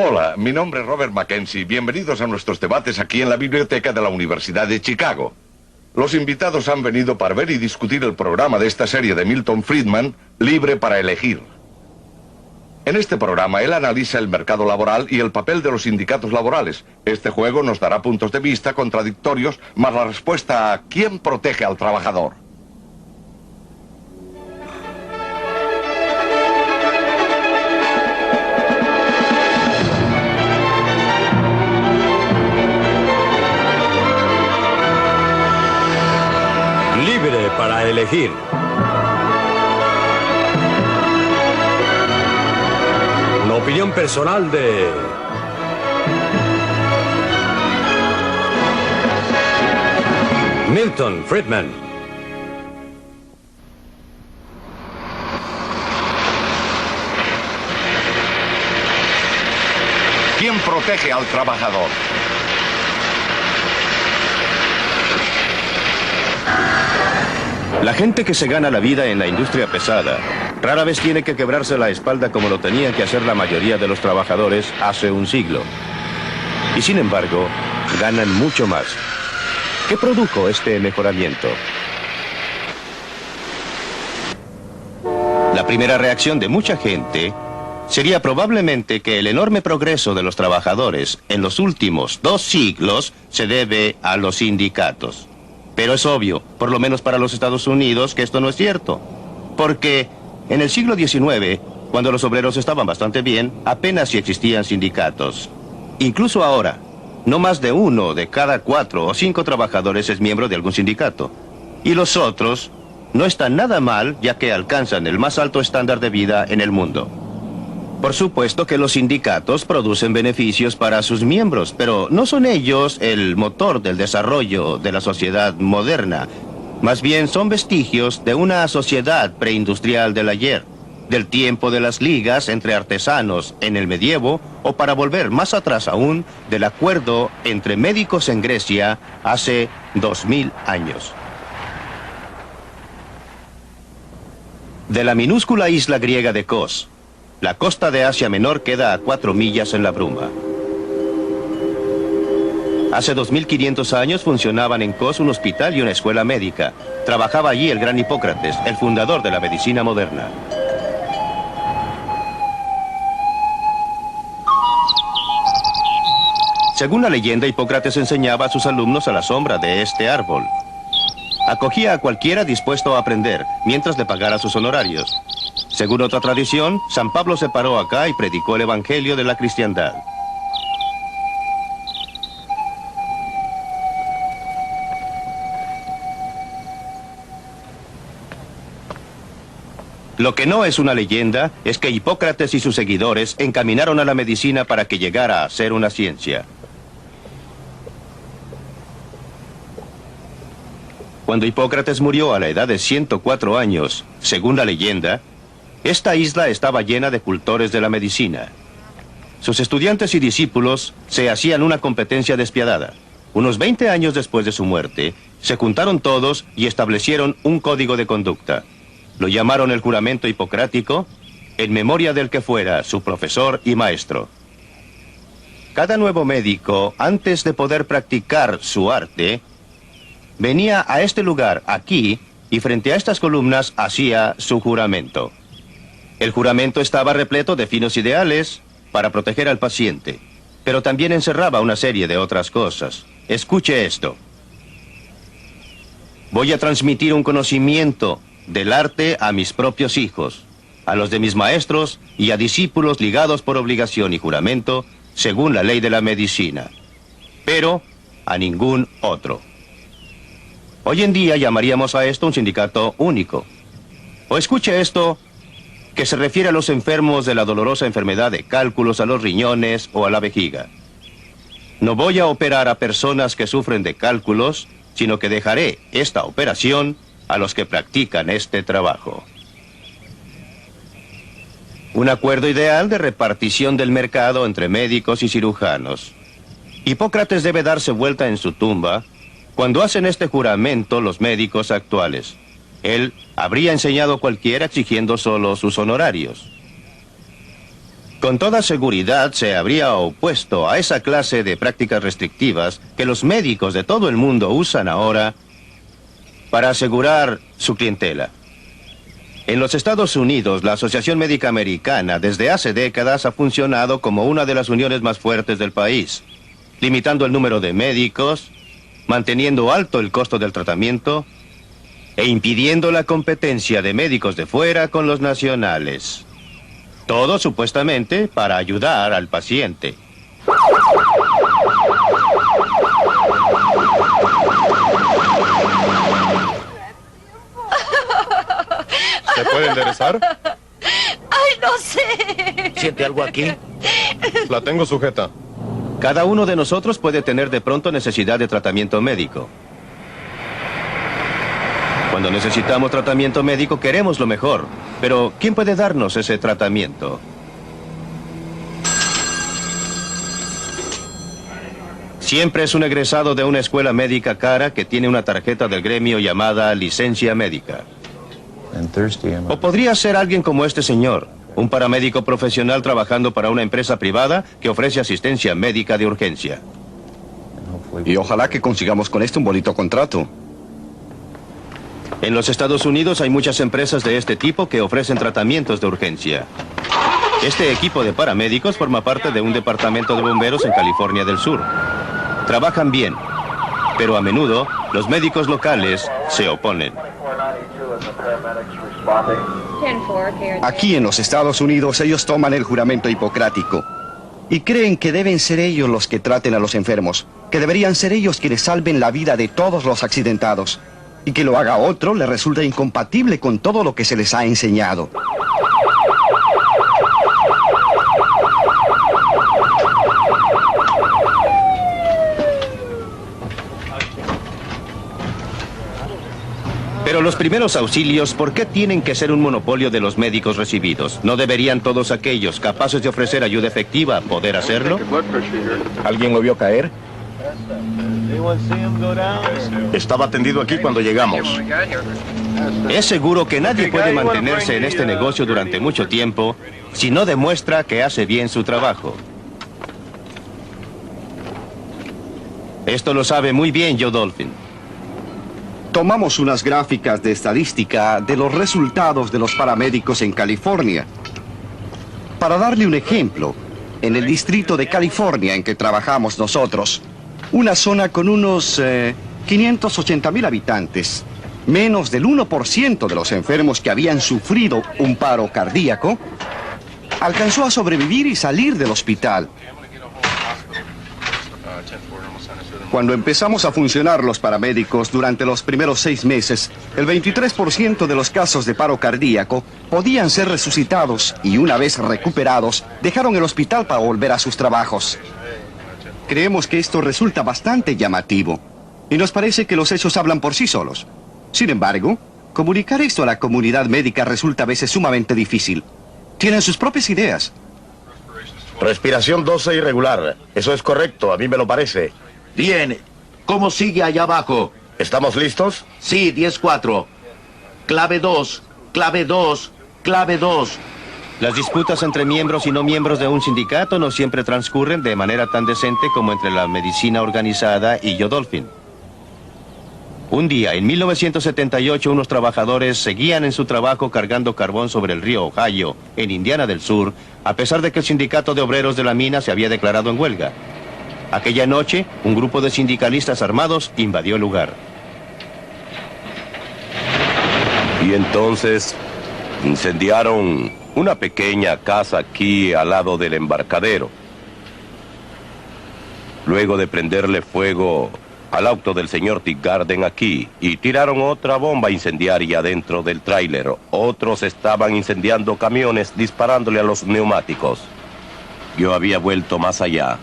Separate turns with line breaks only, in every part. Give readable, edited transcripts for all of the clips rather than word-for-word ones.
Hola, mi nombre es Robert Mackenzie. Bienvenidos a nuestros debates aquí en la biblioteca de la Universidad de Chicago. Los invitados han venido para ver y discutir el programa de esta serie de Milton Friedman, Libre para Elegir. En este programa, él analiza el mercado laboral y el papel de los sindicatos laborales. Este juego nos dará puntos de vista contradictorios, más la respuesta a ¿quién protege al trabajador?
Libre para elegir. Una opinión personal de Milton Friedman.
¿Quién protege al trabajador?
La gente que se gana la vida en la industria pesada rara vez tiene que quebrarse la espalda como lo tenía que hacer la mayoría de los trabajadores hace un siglo. Y sin embargo, ganan mucho más. ¿Qué produjo este mejoramiento? La primera reacción de mucha gente sería probablemente que el enorme progreso de los trabajadores en los últimos 2 siglos se debe a los sindicatos. Pero es obvio, por lo menos para los Estados Unidos, que esto no es cierto. Porque en el siglo XIX, cuando los obreros estaban bastante bien, apenas si existían sindicatos. Incluso ahora, no más de 1 de cada 4 o 5 trabajadores es miembro de algún sindicato. Y los otros no están nada mal, ya que alcanzan el más alto estándar de vida en el mundo. Por supuesto que los sindicatos producen beneficios para sus miembros, pero no son ellos el motor del desarrollo de la sociedad moderna. Más bien son vestigios de una sociedad preindustrial del ayer, del tiempo de las ligas entre artesanos en el medievo, o para volver más atrás aún, del acuerdo entre médicos en Grecia hace 2000 años. De la minúscula isla griega de Kos, la costa de Asia Menor queda a 4 millas en la bruma. Hace 2500 años funcionaban en Kos un hospital y una escuela médica. Trabajaba allí el gran Hipócrates, el fundador de la medicina moderna. Según la leyenda, Hipócrates enseñaba a sus alumnos a la sombra de este árbol. Acogía a cualquiera dispuesto a aprender, mientras le pagara sus honorarios. Según otra tradición, San Pablo se paró acá y predicó el evangelio de la cristiandad. Lo que no es una leyenda es que Hipócrates y sus seguidores encaminaron a la medicina para que llegara a ser una ciencia. Cuando Hipócrates murió a la edad de 104 años, según la leyenda, esta isla estaba llena de cultores de la medicina. Sus estudiantes y discípulos se hacían una competencia despiadada. Unos 20 años después de su muerte, se juntaron todos y establecieron un código de conducta. Lo llamaron el juramento hipocrático, en memoria del que fuera su profesor y maestro. Cada nuevo médico, antes de poder practicar su arte, venía a este lugar, aquí, y frente a estas columnas hacía su juramento. El juramento estaba repleto de finos ideales para proteger al paciente, pero también encerraba una serie de otras cosas. Escuche esto. Voy a transmitir un conocimiento del arte a mis propios hijos, a los de mis maestros y a discípulos ligados por obligación y juramento, según la ley de la medicina, pero a ningún otro. Hoy en día llamaríamos a esto un sindicato único. O escuche esto, que se refiere a los enfermos de la dolorosa enfermedad de cálculos a los riñones o a la vejiga. No voy a operar a personas que sufren de cálculos, sino que dejaré esta operación a los que practican este trabajo. Un acuerdo ideal de repartición del mercado entre médicos y cirujanos. Hipócrates debe darse vuelta en su tumba cuando hacen este juramento los médicos actuales. Él habría enseñado a cualquiera exigiendo solo sus honorarios. Con toda seguridad se habría opuesto a esa clase de prácticas restrictivas que los médicos de todo el mundo usan ahora para asegurar su clientela. En los Estados Unidos, la Asociación Médica Americana desde hace décadas ha funcionado como una de las uniones más fuertes del país, limitando el número de médicos, manteniendo alto el costo del tratamiento e impidiendo la competencia de médicos de fuera con los nacionales. Todo supuestamente para ayudar al paciente.
¿Se puede enderezar?
¡Ay, no sé!
¿Siente algo aquí?
La tengo sujeta.
Cada uno de nosotros puede tener de pronto necesidad de tratamiento médico. Cuando necesitamos tratamiento médico queremos lo mejor, pero ¿quién puede darnos ese tratamiento? Siempre es un egresado de una escuela médica cara que tiene una tarjeta del gremio llamada licencia médica. O podría ser alguien como este señor, un paramédico profesional trabajando para una empresa privada que ofrece asistencia médica de urgencia.
Y ojalá que consigamos con esto un bonito contrato.
En los Estados Unidos hay muchas empresas de este tipo que ofrecen tratamientos de urgencia. Este equipo de paramédicos forma parte de un departamento de bomberos en California del Sur. Trabajan bien, pero a menudo los médicos locales se oponen.
Aquí en los Estados Unidos ellos toman el juramento hipocrático y creen que deben ser ellos los que traten a los enfermos, que deberían ser ellos quienes salven la vida de todos los accidentados, y que lo haga otro les resulta incompatible con todo lo que se les ha enseñado.
Pero los primeros auxilios, ¿por qué tienen que ser un monopolio de los médicos recibidos? ¿No deberían todos aquellos capaces de ofrecer ayuda efectiva poder hacerlo?
¿Alguien lo vio caer?
Estaba tendido aquí cuando llegamos.
Es seguro que nadie puede mantenerse en este negocio durante mucho tiempo si no demuestra que hace bien su trabajo. Esto lo sabe muy bien Joe Dolphin.
Tomamos unas gráficas de estadística de los resultados de los paramédicos en California. Para darle un ejemplo, en el distrito de California en que trabajamos nosotros, una zona con unos 580,000 habitantes, menos del 1% de los enfermos que habían sufrido un paro cardíaco, alcanzó a sobrevivir y salir del hospital. Cuando empezamos a funcionar los paramédicos durante los primeros 6 meses, el 23% de los casos de paro cardíaco podían ser resucitados y una vez recuperados, dejaron el hospital para volver a sus trabajos. Creemos que esto resulta bastante llamativo y nos parece que los hechos hablan por sí solos. Sin embargo, comunicar esto a la comunidad médica resulta a veces sumamente difícil. Tienen sus propias ideas.
Respiración 12 irregular. Eso es correcto, a mí me lo parece.
Bien. ¿Cómo sigue allá abajo?
¿Estamos listos?
Sí, 10-4. Clave 2, clave 2, clave 2.
Las disputas entre miembros y no miembros de un sindicato no siempre transcurren de manera tan decente como entre la medicina organizada y Joe Dolphin. Un día, en 1978, unos trabajadores seguían en su trabajo cargando carbón sobre el río Ohio, en Indiana del Sur, a pesar de que el sindicato de obreros de la mina se había declarado en huelga. Aquella noche, un grupo de sindicalistas armados invadió el lugar.
Y entonces incendiaron una pequeña casa aquí al lado del embarcadero. Luego de prenderle fuego al auto del señor Teagarden aquí, y tiraron otra bomba incendiaria dentro del tráiler. Otros estaban incendiando camiones disparándole a los neumáticos. Yo había vuelto más allá.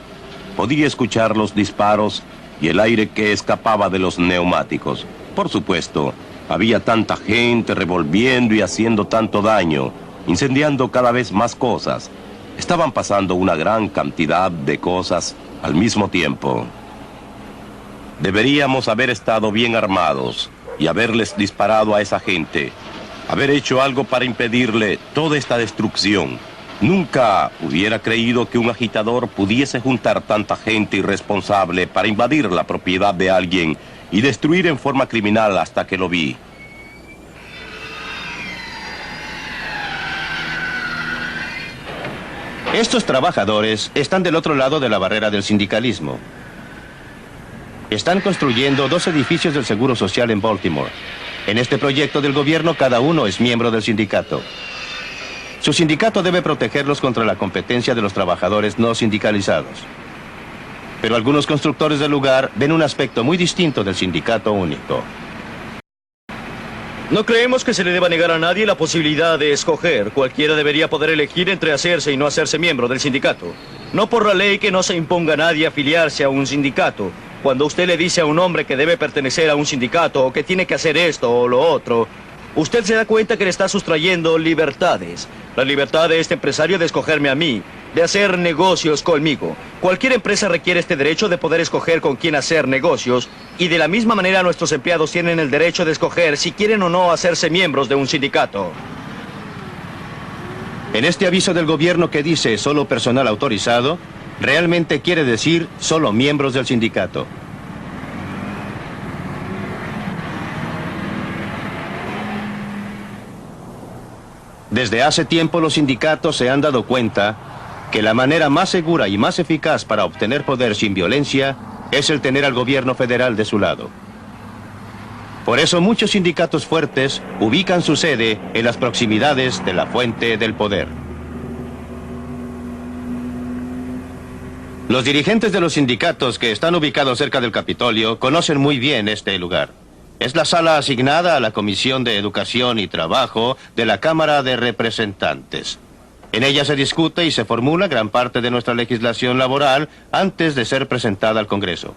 Podía escuchar los disparos y el aire que escapaba de los neumáticos. Por supuesto, había tanta gente revolviendo y haciendo tanto daño, incendiando cada vez más cosas. Estaban pasando una gran cantidad de cosas al mismo tiempo. Deberíamos haber estado bien armados y haberles disparado a esa gente, haber hecho algo para impedirle toda esta destrucción. Nunca hubiera creído que un agitador pudiese juntar tanta gente irresponsable para invadir la propiedad de alguien y destruir en forma criminal hasta que lo vi.
Estos trabajadores están del otro lado de la barrera del sindicalismo. Están construyendo 2 edificios del Seguro Social en Baltimore. En este proyecto del gobierno, cada uno es miembro del sindicato. Su sindicato debe protegerlos contra la competencia de los trabajadores no sindicalizados. Pero algunos constructores del lugar ven un aspecto muy distinto del sindicato único.
No creemos que se le deba negar a nadie la posibilidad de escoger. Cualquiera debería poder elegir entre hacerse y no hacerse miembro del sindicato. No por la ley que no se imponga a nadie afiliarse a un sindicato. Cuando usted le dice a un hombre que debe pertenecer a un sindicato o que tiene que hacer esto o lo otro, usted se da cuenta que le está sustrayendo libertades. La libertad de este empresario de escogerme a mí, de hacer negocios conmigo. Cualquier empresa requiere este derecho de poder escoger con quién hacer negocios, y de la misma manera nuestros empleados tienen el derecho de escoger si quieren o no hacerse miembros de un sindicato.
En este aviso del gobierno que dice solo personal autorizado, realmente quiere decir solo miembros del sindicato. Desde hace tiempo los sindicatos se han dado cuenta que la manera más segura y más eficaz para obtener poder sin violencia es el tener al gobierno federal de su lado. Por eso muchos sindicatos fuertes ubican su sede en las proximidades de la fuente del poder. Los dirigentes de los sindicatos que están ubicados cerca del Capitolio conocen muy bien este lugar. Es la sala asignada a la Comisión de Educación y Trabajo de la Cámara de Representantes. En ella se discute y se formula gran parte de nuestra legislación laboral antes de ser presentada al Congreso.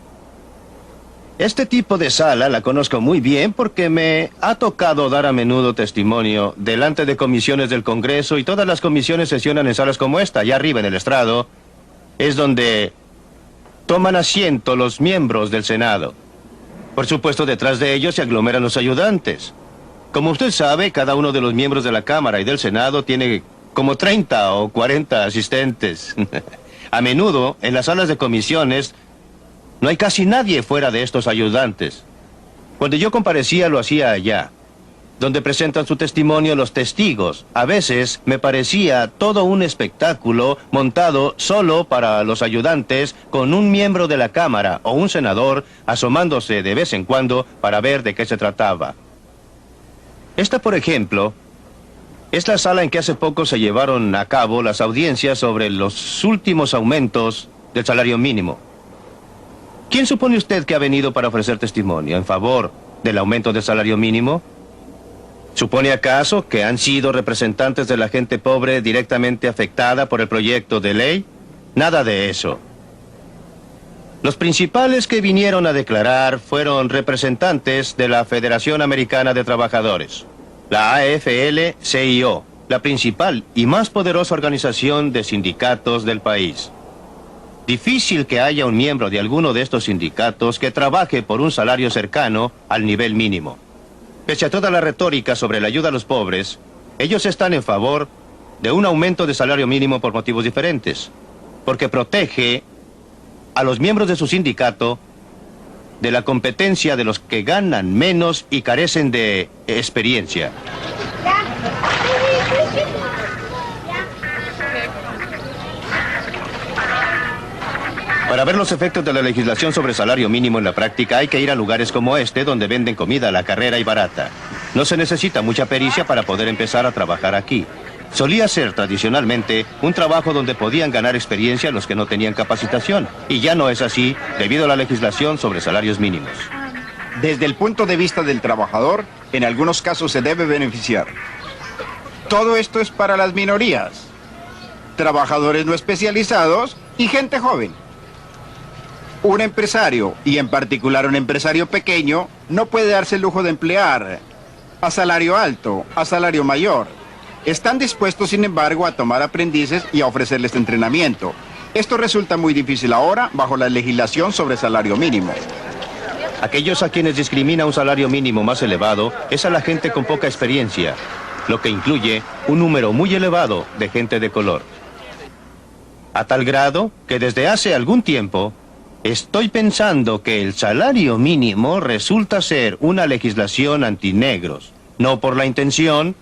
Este tipo de sala la conozco muy bien porque me ha tocado dar a menudo testimonio delante de comisiones del Congreso, y todas las comisiones sesionan en salas como esta. Allá arriba en el estrado es donde toman asiento los miembros del Senado. Por supuesto, detrás de ellos se aglomeran los ayudantes. Como usted sabe, cada uno de los miembros de la Cámara y del Senado tiene como 30 o 40 asistentes. A menudo, en las salas de comisiones, no hay casi nadie fuera de estos ayudantes. Cuando yo comparecía, lo hacía allá, donde presentan su testimonio los testigos. A veces me parecía todo un espectáculo montado solo para los ayudantes, con un miembro de la Cámara o un senador asomándose de vez en cuando para ver de qué se trataba. Esta, por ejemplo, es la sala en que hace poco se llevaron a cabo las audiencias sobre los últimos aumentos del salario mínimo. ¿Quién supone usted que ha venido para ofrecer testimonio en favor del aumento del salario mínimo? ¿Supone acaso que han sido representantes de la gente pobre directamente afectada por el proyecto de ley? Nada de eso. Los principales que vinieron a declarar fueron representantes de la Federación Americana de Trabajadores, la AFL-CIO, la principal y más poderosa organización de sindicatos del país. Difícil que haya un miembro de alguno de estos sindicatos que trabaje por un salario cercano al nivel mínimo. Pese a toda la retórica sobre la ayuda a los pobres, ellos están en favor de un aumento de salario mínimo por motivos diferentes, porque protege a los miembros de su sindicato de la competencia de los que ganan menos y carecen de experiencia. Para ver los efectos de la legislación sobre salario mínimo en la práctica, hay que ir a lugares como este, donde venden comida a la carrera y barata. No se necesita mucha pericia para poder empezar a trabajar aquí. Solía ser tradicionalmente un trabajo donde podían ganar experiencia los que no tenían capacitación, y ya no es así debido a la legislación sobre salarios mínimos.
Desde el punto de vista del trabajador, en algunos casos se debe beneficiar. Todo esto es para las minorías, trabajadores no especializados y gente joven. Un empresario, y en particular un empresario pequeño, no puede darse el lujo de emplear a salario alto, a salario mayor. Están dispuestos, sin embargo, a tomar aprendices y a ofrecerles entrenamiento. Esto resulta muy difícil ahora bajo la legislación sobre salario mínimo.
Aquellos a quienes discrimina un salario mínimo más elevado es a la gente con poca experiencia. lo que incluye un número muy elevado de gente de color. A tal grado que desde hace algún tiempo estoy pensando que el salario mínimo resulta ser una legislación antinegros, no por la intención,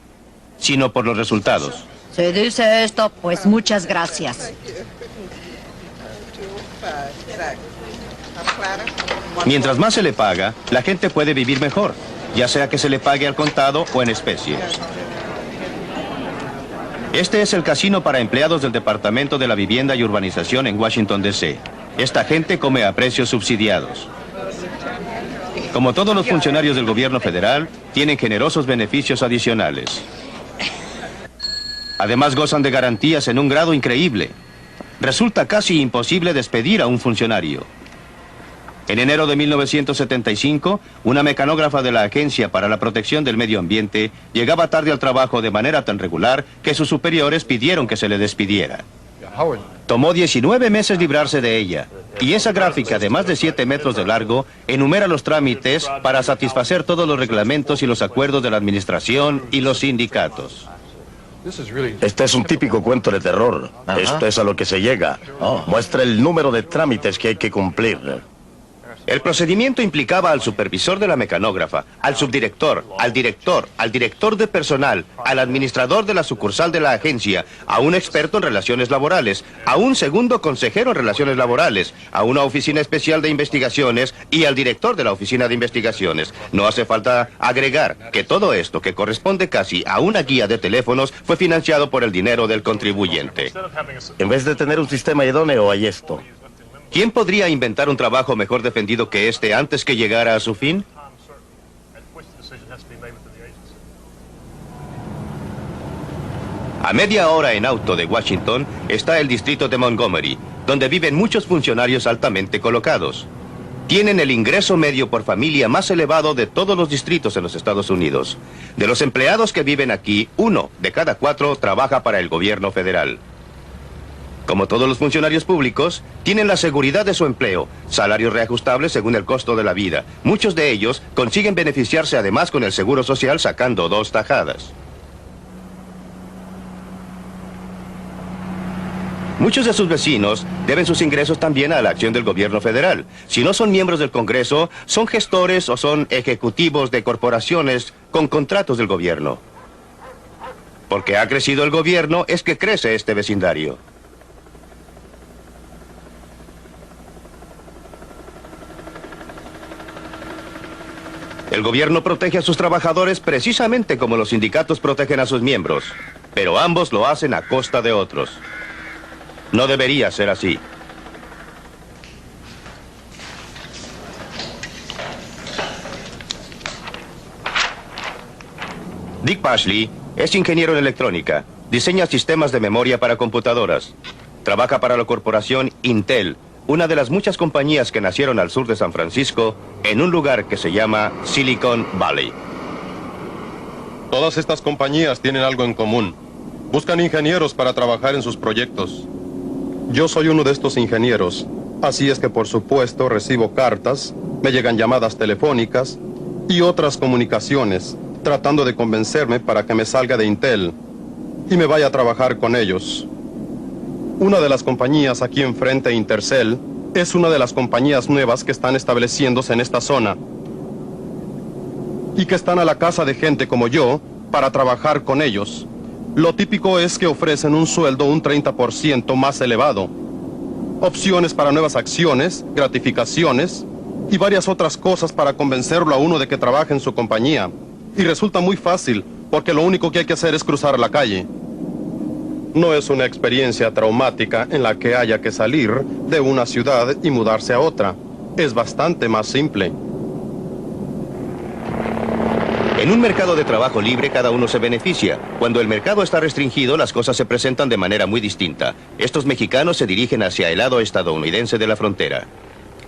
sino por los resultados.
Si dice esto, pues muchas gracias.
Mientras más se le paga, la gente puede vivir mejor, ya sea que se le pague al contado o en especie. Este es el casino para empleados del Departamento de la Vivienda y Urbanización en Washington, D.C. Esta gente come a precios subsidiados. Como todos los funcionarios del gobierno federal, tienen generosos beneficios adicionales. Además, gozan de garantías en un grado increíble. Resulta casi imposible despedir a un funcionario. En enero de 1975, una mecanógrafa de la Agencia para la Protección del Medio Ambiente llegaba tarde al trabajo de manera tan regular que sus superiores pidieron que se le despidiera. Tomó 19 meses librarse de ella, y esa gráfica de más de 7 metros de largo enumera los trámites para satisfacer todos los reglamentos y los acuerdos de la administración y los sindicatos.
Este es un típico cuento de terror. Esto es a lo que se llega. Muestra el número de trámites que hay que cumplir.
El procedimiento implicaba al supervisor de la mecanógrafa, al subdirector, al director de personal, al administrador de la sucursal de la agencia, a un experto en relaciones laborales, a un segundo consejero en relaciones laborales, a una oficina especial de investigaciones y al director de la oficina de investigaciones. No hace falta agregar que todo esto, que corresponde casi a una guía de teléfonos, fue financiado por el dinero del contribuyente.
En vez de tener un sistema idóneo, hay esto.
¿Quién podría inventar un trabajo mejor defendido que este antes que llegara a su fin? A media hora en auto de Washington está el distrito de Montgomery, donde viven muchos funcionarios altamente colocados. Tienen el ingreso medio por familia más elevado de todos los distritos en los Estados Unidos. De los empleados que viven aquí, 1 de cada 4 trabaja para el gobierno federal. Como todos los funcionarios públicos, tienen la seguridad de su empleo, salarios reajustables según el costo de la vida. Muchos de ellos consiguen beneficiarse además con el seguro social sacando 2 tajadas. Muchos de sus vecinos deben sus ingresos también a la acción del gobierno federal. Si no son miembros del Congreso, son gestores o son ejecutivos de corporaciones con contratos del gobierno. Porque ha crecido el gobierno, es que crece este vecindario. El gobierno protege a sus trabajadores precisamente como los sindicatos protegen a sus miembros, pero ambos lo hacen a costa de otros. No debería ser así. Dick Pashley es ingeniero en electrónica, diseña sistemas de memoria para computadoras, trabaja para la corporación Intel, una de las muchas compañías que nacieron al sur de San Francisco, en un lugar que se llama Silicon Valley.
Todas estas compañías tienen algo en común. Buscan ingenieros para trabajar en sus proyectos. Yo soy uno de estos ingenieros, así es que por supuesto recibo cartas, me llegan llamadas telefónicas y otras comunicaciones, tratando de convencerme para que me salga de Intel y me vaya a trabajar con ellos. Una de las compañías aquí enfrente, Intercell, es una de las compañías nuevas que están estableciéndose en esta zona y que están a la casa de gente como yo para trabajar con ellos. Lo típico es que ofrecen un sueldo un 30% más elevado, opciones para nuevas acciones, gratificaciones y varias otras cosas para convencerlo a uno de que trabaje en su compañía. Y resulta muy fácil, porque lo único que hay que hacer es cruzar la calle. No es una experiencia traumática en la que haya que salir de una ciudad y mudarse a otra. Es bastante más simple.
En un mercado de trabajo libre, cada uno se beneficia. Cuando el mercado está restringido, las cosas se presentan de manera muy distinta. Estos mexicanos se dirigen hacia el lado estadounidense de la frontera.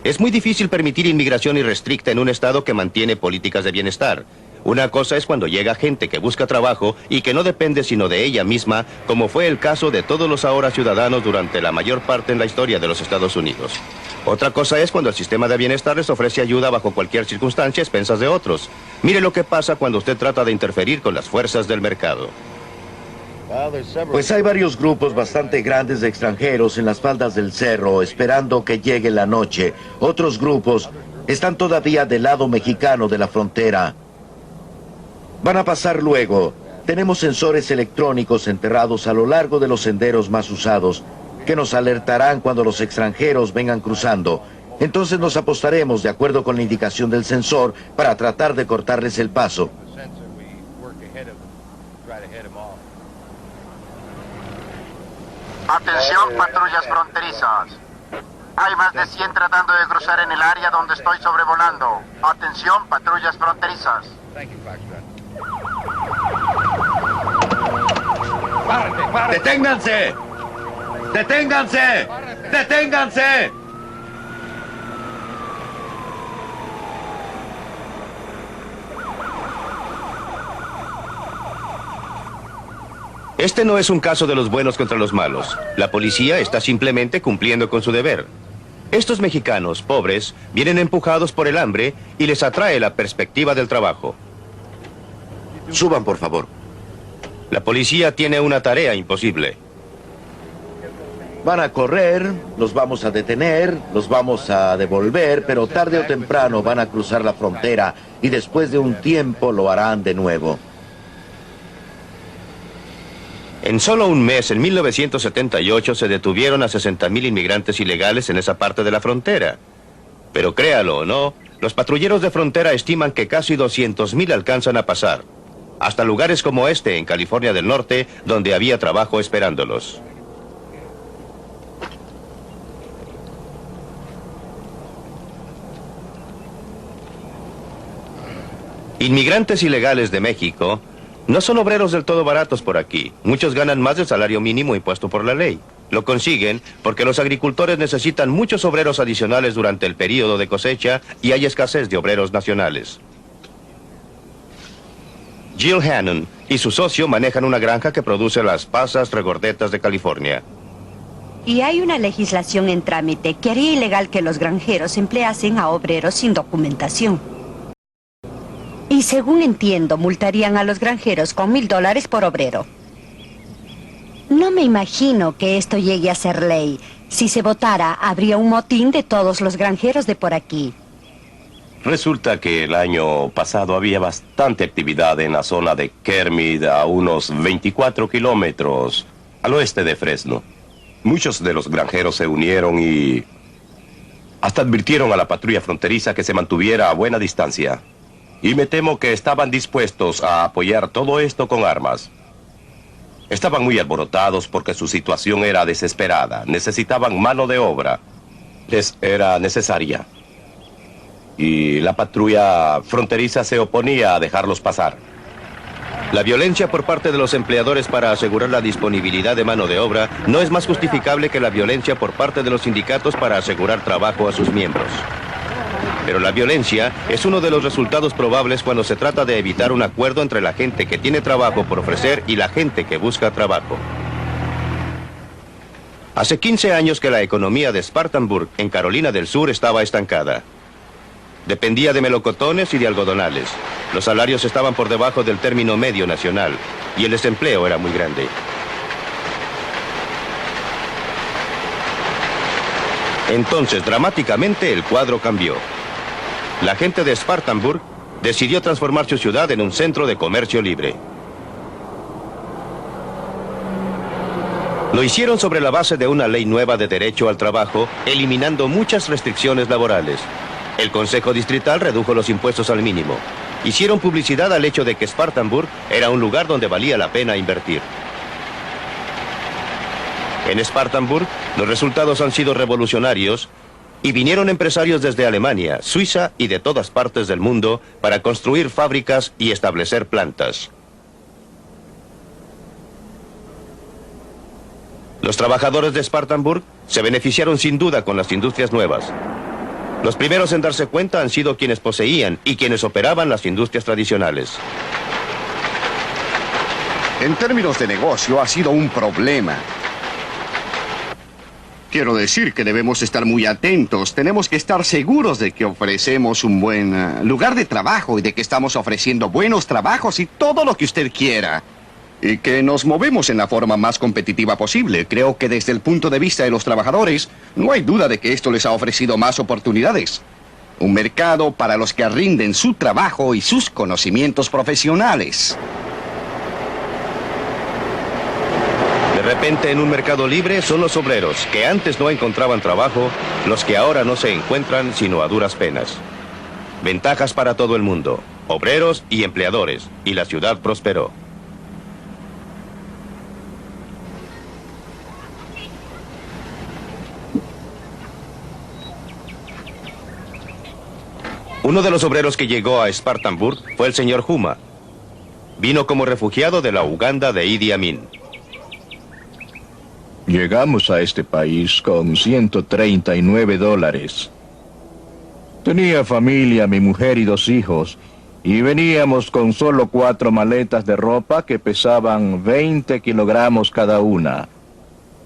Es muy difícil permitir inmigración irrestricta en un estado que mantiene políticas de bienestar. Una cosa es cuando llega gente que busca trabajo y que no depende sino de ella misma, como fue el caso de todos los ahora ciudadanos durante la mayor parte en la historia de los Estados Unidos. Otra cosa es cuando el sistema de bienestar les ofrece ayuda bajo cualquier circunstancia a expensas de otros. Mire lo que pasa cuando usted trata de interferir con las fuerzas del mercado.
Pues hay varios grupos bastante grandes de extranjeros en las faldas del cerro esperando que llegue la noche. Otros grupos están todavía del lado mexicano de la frontera. Van a pasar luego. Tenemos sensores electrónicos enterrados a lo largo de los senderos más usados que nos alertarán cuando los extranjeros vengan cruzando. Entonces nos apostaremos de acuerdo con la indicación del sensor para tratar de cortarles el paso.
Atención, patrullas fronterizas. Hay más de 100 tratando de cruzar en el área donde estoy sobrevolando. Atención, patrullas fronterizas.
¡Deténganse! ¡Deténganse! ¡Deténganse!
Este no es un caso de los buenos contra los malos. La policía está simplemente cumpliendo con su deber. Estos mexicanos, pobres, vienen empujados por el hambre y les atrae la perspectiva del trabajo.
Suban, por favor.
La policía tiene una tarea imposible.
Van a correr, los vamos a detener, los vamos a devolver, pero tarde o temprano van a cruzar la frontera y después de un tiempo lo harán de nuevo.
En solo un mes, en 1978, se detuvieron a 60,000 inmigrantes ilegales en esa parte de la frontera. Pero créalo o no, los patrulleros de frontera estiman que casi 200,000 alcanzan a pasar. Hasta lugares como este, en California del Norte, donde había trabajo esperándolos. Inmigrantes ilegales de México no son obreros del todo baratos por aquí. Muchos ganan más del salario mínimo impuesto por la ley. Lo consiguen porque los agricultores necesitan muchos obreros adicionales durante el período de cosecha y hay escasez de obreros nacionales. Jill Hannon y su socio manejan una granja que produce las pasas regordetas de California.
Y hay una legislación en trámite que haría ilegal que los granjeros empleasen a obreros sin documentación. Y según entiendo, multarían a los granjeros con $1,000 por obrero. No me imagino que esto llegue a ser ley. Si se votara, habría un motín de todos los granjeros de por aquí.
Resulta que el año pasado había bastante actividad en la zona de Kermit, a unos 24 kilómetros al oeste de Fresno. Muchos de los granjeros se unieron y hasta advirtieron a la patrulla fronteriza que se mantuviera a buena distancia. Y me temo que estaban dispuestos a apoyar todo esto con armas. Estaban muy alborotados porque su situación era desesperada. Necesitaban mano de obra. Les era necesaria. Y la patrulla fronteriza se oponía a dejarlos pasar.
La violencia por parte de los empleadores para asegurar la disponibilidad de mano de obra no es más justificable que la violencia por parte de los sindicatos para asegurar trabajo a sus miembros. Pero la violencia es uno de los resultados probables cuando se trata de evitar un acuerdo entre la gente que tiene trabajo por ofrecer y la gente que busca trabajo. Hace 15 años que la economía de Spartanburg, en Carolina del Sur, estaba estancada. Dependía de melocotones y de algodonales. Los salarios estaban por debajo del término medio nacional y el desempleo era muy grande. Entonces, dramáticamente, el cuadro cambió. La gente de Spartanburg decidió transformar su ciudad en un centro de comercio libre. Lo hicieron sobre la base de una ley nueva de derecho al trabajo, eliminando muchas restricciones laborales. El Consejo Distrital redujo los impuestos al mínimo. Hicieron publicidad al hecho de que Spartanburg era un lugar donde valía la pena invertir. En Spartanburg, los resultados han sido revolucionarios y vinieron empresarios desde Alemania, Suiza y de todas partes del mundo para construir fábricas y establecer plantas. Los trabajadores de Spartanburg se beneficiaron sin duda con las industrias nuevas. Los primeros en darse cuenta han sido quienes poseían y quienes operaban las industrias tradicionales.
En términos de negocio ha sido un problema. Quiero decir que debemos estar muy atentos. Tenemos que estar seguros de que ofrecemos un buen lugar de trabajo y de que estamos ofreciendo buenos trabajos y todo lo que usted quiera. Y que nos movemos en la forma más competitiva posible. Creo que desde el punto de vista de los trabajadores, no hay duda de que esto les ha ofrecido más oportunidades. Un mercado para los que rinden su trabajo y sus conocimientos profesionales.
De repente, en un mercado libre, son los obreros, que antes no encontraban trabajo, los que ahora no se encuentran sino a duras penas. Ventajas para todo el mundo, obreros y empleadores, y la ciudad prosperó. Uno de los obreros que llegó a Spartanburg fue el señor Huma. Vino como refugiado de la Uganda de Idi Amin.
Llegamos a este país con $139. Tenía familia, mi mujer y 2 hijos, y veníamos con solo 4 maletas de ropa que pesaban 20 kilogramos cada una.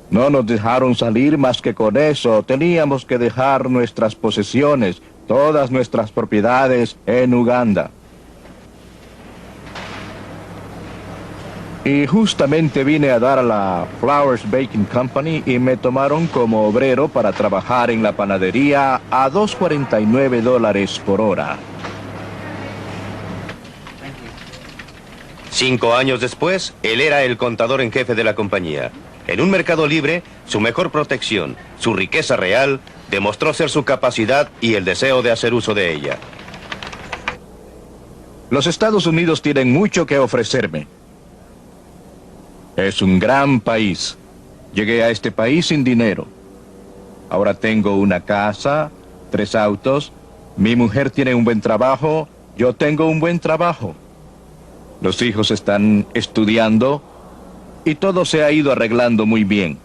No nos dejaron salir más que con eso. Teníamos que dejar nuestras posesiones, todas nuestras propiedades en Uganda. Y justamente vine a dar a la Flowers Baking Company y me tomaron como obrero para trabajar en la panadería a $2.49 por hora.
5 años después, él era el contador en jefe de la compañía. En un mercado libre, su mejor protección, su riqueza real, demostró ser su capacidad y el deseo de hacer uso de ella.
Los Estados Unidos tienen mucho que ofrecerme. Es un gran país. Llegué a este país sin dinero. Ahora tengo una casa, 3 autos, mi mujer tiene un buen trabajo, yo tengo un buen trabajo. Los hijos están estudiando y todo se ha ido arreglando muy bien.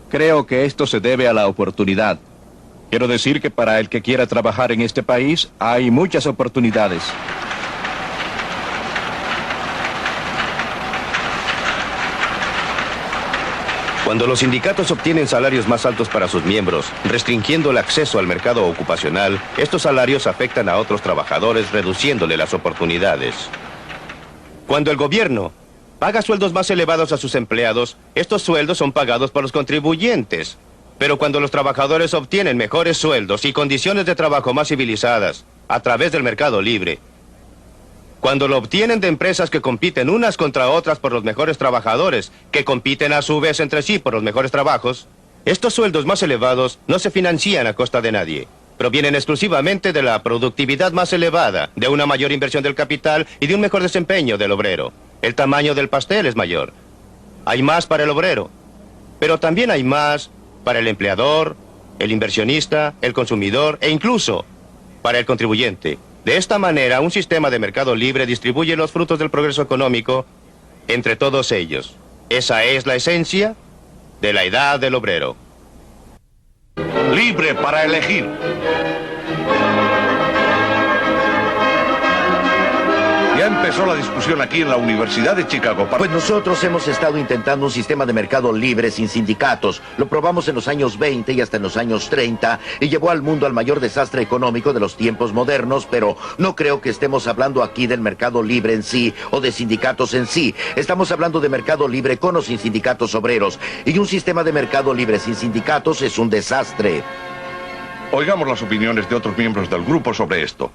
Creo que esto se debe a la oportunidad. Quiero decir que para el que quiera trabajar en este país hay muchas oportunidades.
Cuando los sindicatos obtienen salarios más altos para sus miembros, restringiendo el acceso al mercado ocupacional, estos salarios afectan a otros trabajadores, reduciéndole las oportunidades. Cuando el gobierno paga sueldos más elevados a sus empleados, estos sueldos son pagados por los contribuyentes. Pero cuando los trabajadores obtienen mejores sueldos y condiciones de trabajo más civilizadas a través del mercado libre, cuando lo obtienen de empresas que compiten unas contra otras por los mejores trabajadores, que compiten a su vez entre sí por los mejores trabajos, estos sueldos más elevados no se financian a costa de nadie. Provienen exclusivamente de la productividad más elevada, de una mayor inversión del capital y de un mejor desempeño del obrero. El tamaño del pastel es mayor. Hay más para el obrero, pero también hay más para el empleador, el inversionista, el consumidor e incluso para el contribuyente. De esta manera, un sistema de mercado libre distribuye los frutos del progreso económico entre todos ellos. Esa es la esencia de la edad del obrero.
Libre para elegir. Ya empezó la discusión aquí en la Universidad de Chicago.
Pues nosotros hemos estado intentando un sistema de mercado libre sin sindicatos. Lo probamos en los años 20 y hasta en los años 30 y llevó al mundo al mayor desastre económico de los tiempos modernos, pero no creo que estemos hablando aquí del mercado libre en sí o de sindicatos en sí. Estamos hablando de mercado libre con o sin sindicatos obreros. Y un sistema de mercado libre sin sindicatos es un desastre.
Oigamos las opiniones de otros miembros del grupo sobre esto.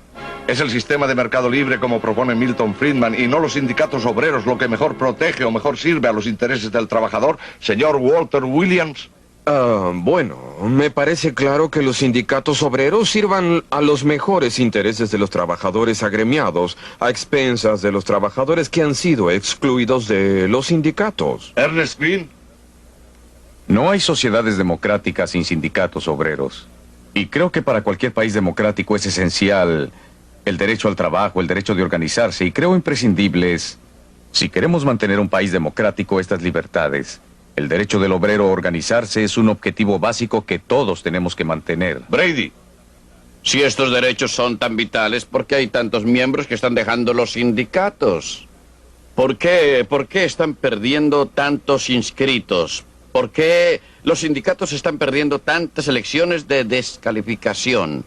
¿Es el sistema de mercado libre como propone Milton Friedman y no los sindicatos obreros lo que mejor protege o mejor sirve a los intereses del trabajador, señor Walter Williams?
Bueno, me parece claro que los sindicatos obreros sirvan a los mejores intereses de los trabajadores agremiados, a expensas de los trabajadores que han sido excluidos de los sindicatos.
Ernest Green.
No hay sociedades democráticas sin sindicatos obreros. Y creo que para cualquier país democrático es esencial el derecho al trabajo, el derecho de organizarse, y creo imprescindibles, si queremos mantener un país democrático, estas libertades. El derecho del obrero a organizarse es un objetivo básico que todos tenemos que mantener.
Brady.
Si estos derechos son tan vitales, ¿por qué hay tantos miembros que están dejando los sindicatos? ¿Por qué están perdiendo tantos inscritos? ¿Por qué los sindicatos están perdiendo tantas elecciones de descalificación?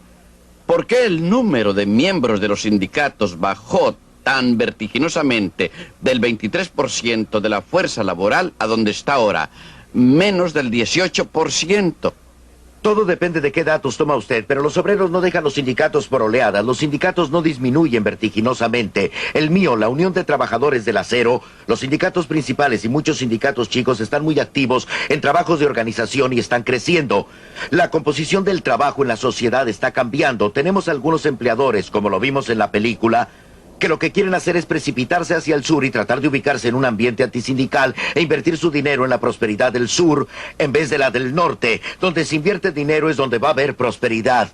¿Por qué el número de miembros de los sindicatos bajó tan vertiginosamente del 23% de la fuerza laboral a donde está ahora? Menos del 18%.
Todo depende de qué datos toma usted, pero los obreros no dejan los sindicatos por oleadas. Los sindicatos no disminuyen vertiginosamente. El mío, la Unión de Trabajadores del Acero, los sindicatos principales y muchos sindicatos chicos están muy activos en trabajos de organización y están creciendo. La composición del trabajo en la sociedad está cambiando. Tenemos algunos empleadores, como lo vimos en la película, que lo que quieren hacer es precipitarse hacia el sur y tratar de ubicarse en un ambiente antisindical e invertir su dinero en la prosperidad del sur en vez de la del norte. Donde se invierte dinero es donde va a haber prosperidad.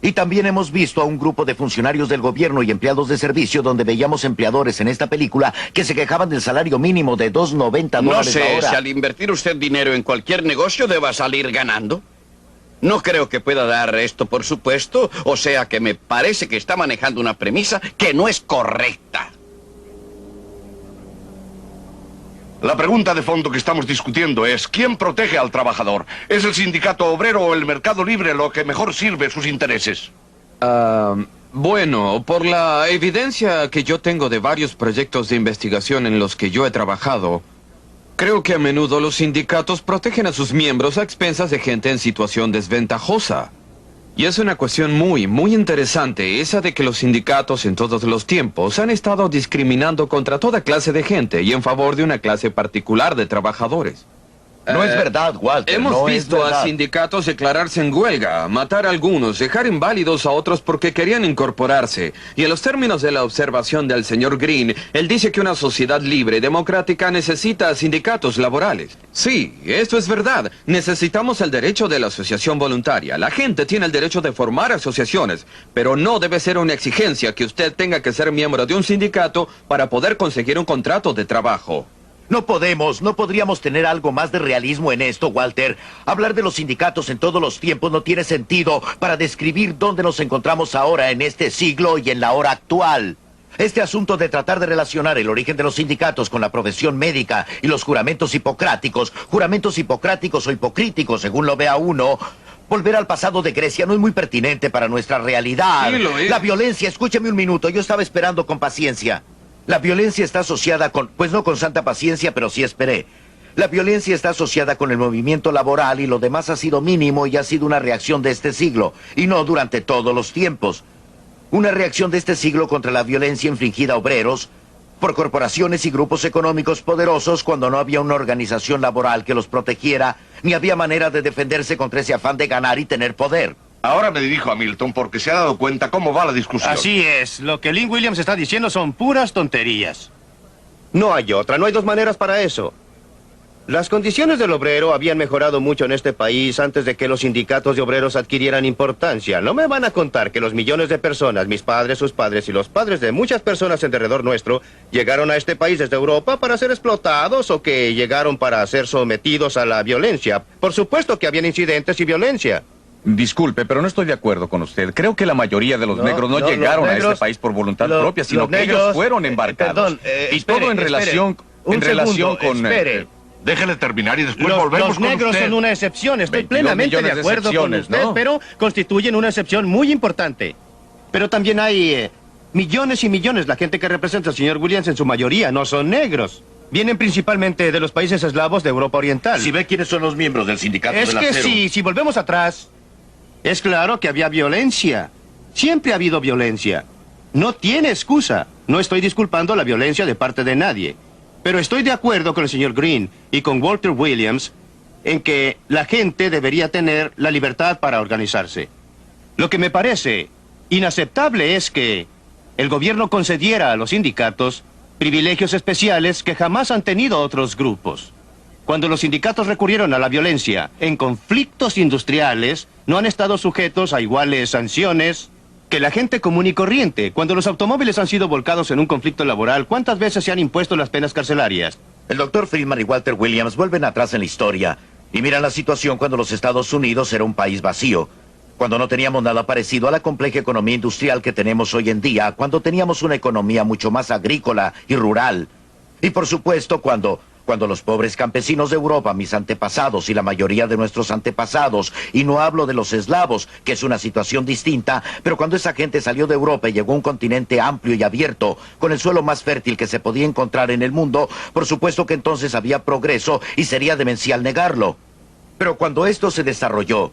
Y también hemos visto a un grupo de funcionarios del gobierno y empleados de servicio donde veíamos empleadores en esta película que se quejaban del salario mínimo de $2.90
No
la
sé
hora.
si al invertir usted dinero en cualquier negocio deba salir ganando. No creo que pueda dar esto por supuesto, o sea que me parece que está manejando una premisa que no es correcta.
La pregunta de fondo que estamos discutiendo es, ¿quién protege al trabajador? ¿Es el sindicato obrero o el mercado libre lo que mejor sirve sus intereses?
Bueno, por la evidencia que yo tengo de varios proyectos de investigación en los que yo he trabajado, creo que a menudo los sindicatos protegen a sus miembros a expensas de gente en situación desventajosa. Y es una cuestión muy interesante, esa de que los sindicatos en todos los tiempos han estado discriminando contra toda clase de gente y en favor de una clase particular de trabajadores.
No es verdad, Walter.
Hemos
no es
visto a
verdad.
sindicatos declararse en huelga, matar a algunos, dejar inválidos a otros porque querían incorporarse. Y en los términos de la observación del señor Green, él dice que una sociedad libre y democrática necesita sindicatos laborales. Sí, esto es verdad. Necesitamos el derecho de la asociación voluntaria. La gente tiene el derecho de formar asociaciones, pero no debe ser una exigencia que usted tenga que ser miembro de un sindicato para poder conseguir un contrato de trabajo.
No podríamos tener algo más de realismo en esto, Walter. Hablar de los sindicatos en todos los tiempos no tiene sentido para describir dónde nos encontramos ahora en este siglo y en la hora actual. Este asunto de tratar de relacionar el origen de los sindicatos con la profesión médica y los juramentos hipocráticos o hipocríticos, según lo vea uno, volver al pasado de Grecia no es muy pertinente para nuestra realidad.
Sí, lo es.
La violencia, escúcheme un minuto, yo estaba esperando con paciencia. La violencia está asociada con, pues no con santa paciencia, pero sí esperé. La violencia está asociada con el movimiento laboral y lo demás ha sido mínimo y ha sido una reacción de este siglo, y no durante todos los tiempos. Una reacción de este siglo contra la violencia infligida a obreros por corporaciones y grupos económicos poderosos cuando no había una organización laboral que los protegiera, ni había manera de defenderse contra ese afán de ganar y tener poder.
Ahora me dirijo a Milton porque se ha dado cuenta cómo va la discusión.
Así es, lo que Lynn Williams está diciendo son puras tonterías.
No hay otra, no hay dos maneras para eso. Las condiciones del obrero habían mejorado mucho en este país antes de que los sindicatos de obreros adquirieran importancia. No me van a contar que los millones de personas, mis padres, sus padres y los padres de muchas personas en derredor nuestro, llegaron a este país desde Europa para ser explotados o que llegaron para ser sometidos a la violencia. Por supuesto que habían incidentes y violencia.
Disculpe, pero no estoy de acuerdo con usted. Creo que la mayoría de los negros no llegaron a este país por voluntad propia, sino que ellos fueron embarcados. Y todo en relación con...
Déjele terminar y después volvemos
Los
con
negros
usted.
son una excepción, estoy
22
plenamente de
millones de
acuerdo con
excepciones,
usted,
¿no?
pero constituyen una excepción muy importante.
Pero también hay millones y millones. La gente que representa al señor Williams en su mayoría no son negros.
Vienen principalmente de los países eslavos de Europa Oriental.
Si ve quiénes son los miembros del sindicato
Es
del
que
acero.
si volvemos atrás, es claro que había violencia. Siempre ha habido violencia. No tiene excusa. No estoy disculpando la violencia de parte de nadie. Pero estoy de acuerdo con el señor Green y con Walter Williams en que la gente debería tener la libertad para organizarse. Lo que me parece inaceptable es que el gobierno concediera a los sindicatos privilegios especiales que jamás han tenido otros grupos. Cuando los sindicatos recurrieron a la violencia en conflictos industriales, no han estado sujetos a iguales sanciones que la gente común y corriente. Cuando los automóviles han sido volcados en un conflicto laboral, ¿cuántas veces se han impuesto las penas carcelarias?
El doctor Friedman y Walter Williams vuelven atrás en la historia y miran la situación cuando los Estados Unidos era un país vacío, cuando no teníamos nada parecido a la compleja economía industrial que tenemos hoy en día, cuando teníamos una economía mucho más agrícola y rural. Y por supuesto, cuando Cuando los pobres campesinos de Europa, mis antepasados y la mayoría de nuestros antepasados, y no hablo de los eslavos, que es una situación distinta, pero cuando esa gente salió de Europa y llegó a un continente amplio y abierto, con el suelo más fértil que se podía encontrar en el mundo, por supuesto que entonces había progreso y sería demencial negarlo. Pero cuando esto se desarrolló,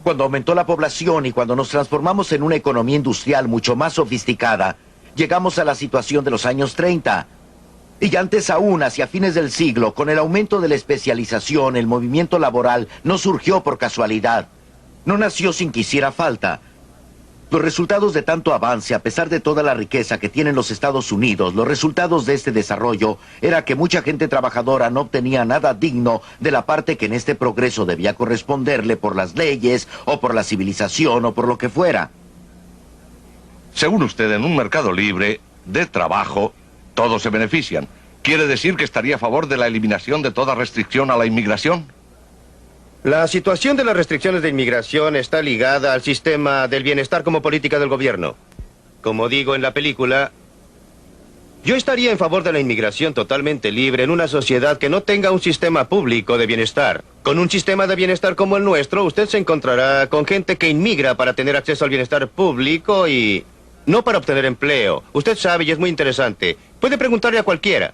cuando aumentó la población y cuando nos transformamos en una economía industrial mucho más sofisticada, llegamos a la situación de los años 30. Y antes aún, hacia fines del siglo, con el aumento de la especialización, el movimiento laboral no surgió por casualidad. No nació sin que hiciera falta. Los resultados de tanto avance, a pesar de toda la riqueza que tienen los Estados Unidos, los resultados de este desarrollo era que mucha gente trabajadora no obtenía nada digno de la parte que en este progreso debía corresponderle por las leyes, o por la civilización, o por lo que fuera.
Según usted, en un mercado libre de trabajo, todos se benefician. ¿Quiere decir que estaría a favor de la eliminación de toda restricción a la inmigración?
La situación de las restricciones de inmigración está ligada al sistema del bienestar como política del gobierno. Como digo en la película, yo estaría en favor de la inmigración totalmente libre en una sociedad que no tenga un sistema público de bienestar. Con un sistema de bienestar como el nuestro, usted se encontrará con gente que inmigra para tener acceso al bienestar público y no para obtener empleo. Usted sabe, y es muy interesante, puede preguntarle a cualquiera.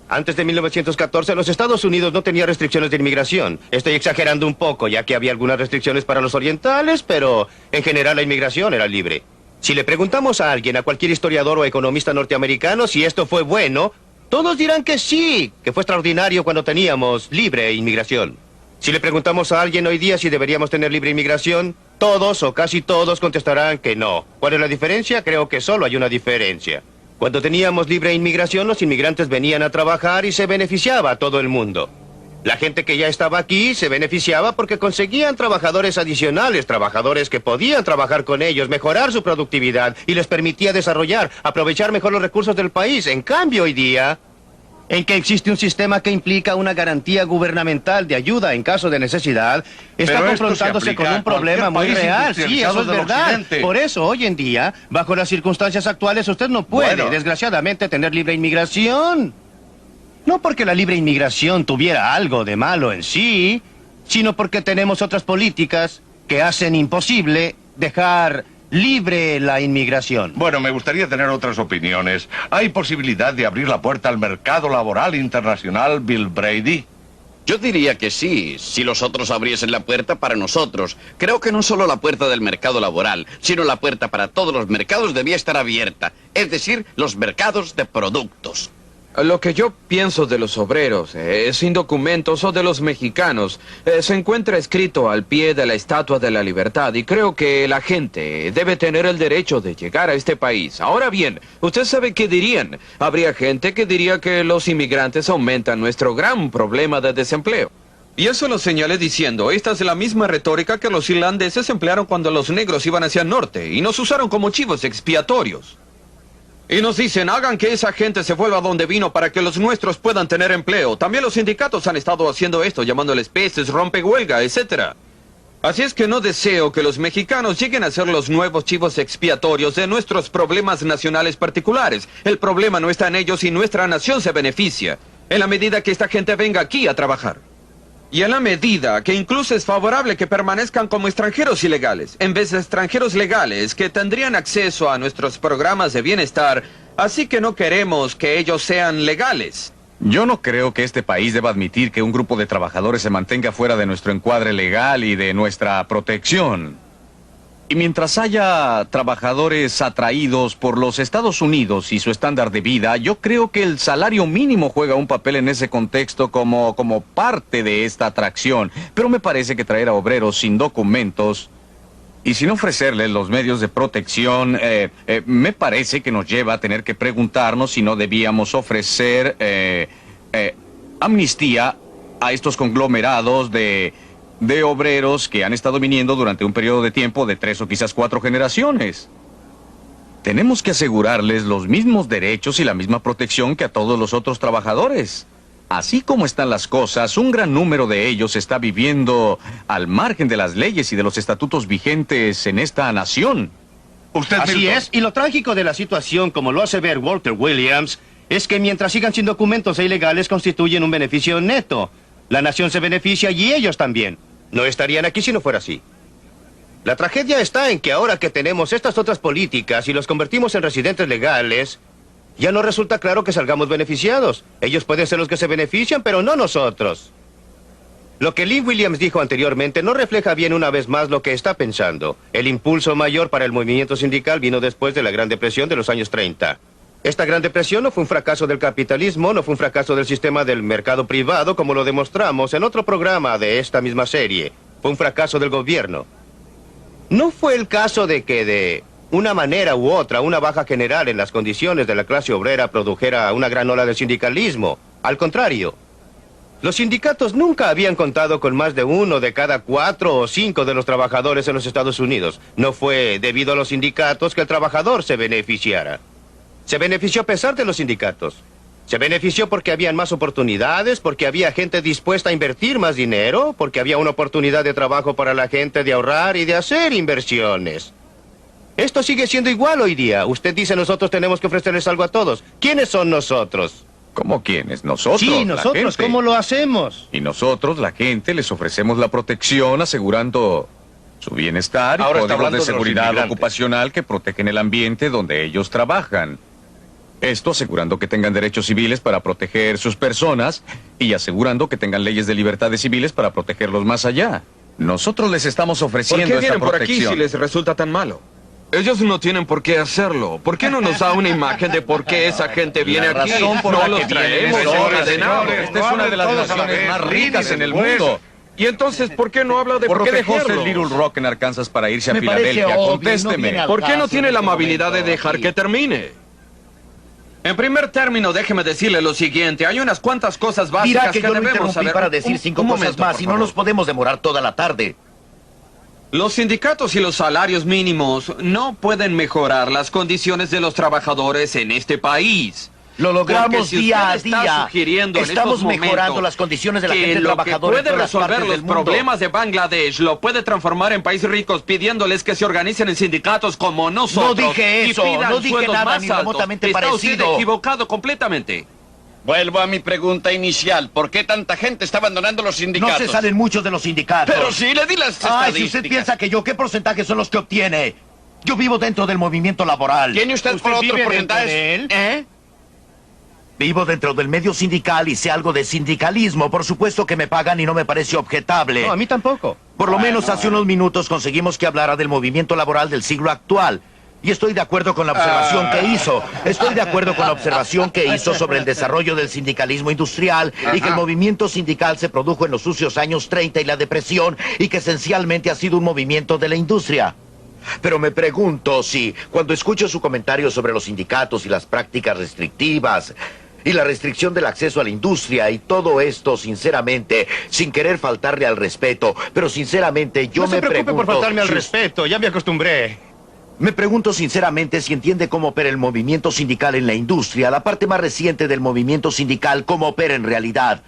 Antes de 1914, los Estados Unidos no tenía restricciones de inmigración. Estoy exagerando un poco, ya que había algunas restricciones para los orientales, pero en general la inmigración era libre. Si le preguntamos a alguien, a cualquier historiador o economista norteamericano, si esto fue bueno, todos dirán que sí, que fue extraordinario cuando teníamos libre inmigración. Si le preguntamos a alguien hoy día si deberíamos tener libre inmigración, todos o casi todos contestarán que no. ¿Cuál es la diferencia? Creo que solo hay una diferencia. Cuando teníamos libre inmigración, los inmigrantes venían a trabajar y se beneficiaba a todo el mundo. La gente que ya estaba aquí se beneficiaba porque conseguían trabajadores adicionales, trabajadores que podían trabajar con ellos, mejorar su productividad y les permitía desarrollar, aprovechar mejor los recursos del país. En cambio, hoy día, en que existe un sistema que implica una garantía gubernamental de ayuda en caso de necesidad, está confrontándose con un problema muy real. Sí, eso es verdad. Por eso, hoy en día, bajo las circunstancias actuales, usted no puede, desgraciadamente, tener libre inmigración. No porque la libre inmigración tuviera algo de malo en sí, sino porque tenemos otras políticas que hacen imposible dejar libre la inmigración.
Bueno, me gustaría tener otras opiniones. ¿Hay posibilidad de abrir la puerta al mercado laboral internacional, Bill Brady?
Yo diría que sí, si los otros abriesen la puerta para nosotros. Creo que no solo la puerta del mercado laboral, sino la puerta para todos los mercados debía estar abierta. Es decir, los mercados de productos.
Lo que yo pienso de los obreros, sin documentos, o de los mexicanos, se encuentra escrito al pie de la Estatua de la Libertad, y creo que la gente debe tener el derecho de llegar a este país. Ahora bien, ¿usted sabe qué dirían? Habría gente que diría que los inmigrantes aumentan nuestro gran problema de desempleo. Y eso lo señalé diciendo, esta es la misma retórica que los irlandeses emplearon cuando los negros iban hacia el norte, y nos usaron como chivos expiatorios. Y nos dicen, hagan que esa gente se vuelva donde vino para que los nuestros puedan tener empleo. También los sindicatos han estado haciendo esto, llamándoles peces, rompehuelga, etc. Así es que no deseo que los mexicanos lleguen a ser los nuevos chivos expiatorios de nuestros problemas nacionales particulares. El problema no está en ellos y nuestra nación se beneficia, en la medida que esta gente venga aquí a trabajar. Y en la medida que incluso es favorable que permanezcan como extranjeros ilegales, en vez de extranjeros legales que tendrían acceso a nuestros programas de bienestar, así que no queremos que ellos sean legales.
Yo no creo que este país deba admitir que un grupo de trabajadores se mantenga fuera de nuestro encuadre legal y de nuestra protección. Y mientras haya trabajadores atraídos por los Estados Unidos y su estándar de vida, yo creo que el salario mínimo juega un papel en ese contexto como parte de esta atracción. Pero me parece que traer a obreros sin documentos y sin ofrecerles los medios de protección, me parece que nos lleva a tener que preguntarnos si no debíamos ofrecer amnistía a estos conglomerados de obreros que han estado viniendo durante un periodo de tiempo de 3 o quizás 4 generaciones. Tenemos que asegurarles los mismos derechos y la misma protección que a todos los otros trabajadores. Así como están las cosas, un gran número de ellos está viviendo al margen de las leyes y de los estatutos vigentes en esta nación.
Así es, y lo trágico de la situación, como lo hace ver Walter Williams, es que mientras sigan sin documentos e ilegales constituyen un beneficio neto. La nación se beneficia y ellos también. No estarían aquí si no fuera así. La tragedia está en que ahora que tenemos estas otras políticas y los convertimos en residentes legales, ya no resulta claro que salgamos beneficiados. Ellos pueden ser los que se benefician, pero no nosotros. Lo que Lee Williams dijo anteriormente no refleja bien una vez más lo que está pensando. El impulso mayor para el movimiento sindical vino después de la Gran Depresión de los años 30. Esta Gran Depresión no fue un fracaso del capitalismo, no fue un fracaso del sistema del mercado privado, como lo demostramos en otro programa de esta misma serie. Fue un fracaso del gobierno. No fue el caso de que de una manera u otra, una baja general en las condiciones de la clase obrera produjera una gran ola de sindicalismo. Al contrario, los sindicatos nunca habían contado con más de 1 de cada 4 o 5 de los trabajadores en los Estados Unidos. No fue debido a los sindicatos que el trabajador se beneficiara. Se benefició a pesar de los sindicatos. Se benefició porque habían más oportunidades, porque había gente dispuesta a invertir más dinero, porque había una oportunidad de trabajo para la gente de ahorrar y de hacer inversiones. Esto sigue siendo igual hoy día. Usted dice nosotros tenemos que ofrecerles algo a todos. ¿Quiénes son nosotros?
¿Cómo quiénes? Nosotros.
Sí, nosotros. ¿Cómo lo hacemos?
Y nosotros, la gente, les ofrecemos la protección asegurando su bienestar y códigos de seguridad ocupacional que protegen el ambiente donde ellos trabajan. Esto asegurando que tengan derechos civiles para proteger sus personas y asegurando que tengan leyes de libertades civiles para protegerlos más allá. Nosotros les estamos ofreciendo esta protección.
¿Por qué vienen por aquí si les resulta tan malo? Ellos no tienen por qué hacerlo. ¿Por qué no nos da una imagen de por qué esa gente viene aquí? No los traemos ordenados.
Esta es una de las naciones más ricas en el mundo.
Y entonces, ¿por qué no habla de protegerlos?
¿Por qué dejó Little Rock en Arkansas para irse a Filadelfia? Contésteme.
¿Por qué no tiene la amabilidad de dejar que termine? En primer término, déjeme decirle lo siguiente. Hay unas cuantas cosas básicas que debemos saber.
Para decir 5 cosas más y no nos podemos demorar toda la tarde.
Los sindicatos y los salarios mínimos no pueden mejorar las condiciones de los trabajadores en este país.
Lo logramos día a día.
Estamos
mejorando las condiciones de la gente trabajadora.
Puede resolver los problemas de Bangladesh, lo puede transformar en países ricos pidiéndoles que se organicen en sindicatos como nosotros.
No dije eso, no dije nada ni remotamente parecido.
Está usted equivocado completamente.
Vuelvo a mi pregunta inicial. ¿Por qué tanta gente está abandonando los sindicatos?
No se salen muchos de los sindicatos.
Pero sí, le di las estadísticas.
Si usted piensa que yo, ¿qué porcentaje son los que obtiene? Yo vivo dentro del movimiento laboral.
¿Tiene usted por otro porcentaje?
De él? Vivo dentro del medio sindical y sé algo de sindicalismo. Por supuesto que me pagan y no me parece objetable.
No, a mí tampoco.
Por lo menos hace unos minutos conseguimos que hablara del movimiento laboral del siglo actual. Y estoy de acuerdo con la observación que hizo. Estoy de acuerdo con la observación que hizo sobre el desarrollo del sindicalismo industrial y que el movimiento sindical se produjo en los sucios años 30 y la depresión y que esencialmente ha sido un movimiento de la industria. Pero me pregunto si, cuando escucho su comentario sobre los sindicatos y las prácticas restrictivas y la restricción del acceso a la industria y todo esto, sinceramente, sin querer faltarle al respeto, pero sinceramente yo me pregunto...
No se preocupe por faltarme al respeto, ya me acostumbré.
Me pregunto sinceramente si entiende cómo opera el movimiento sindical en la industria, la parte más reciente del movimiento sindical, cómo opera en realidad.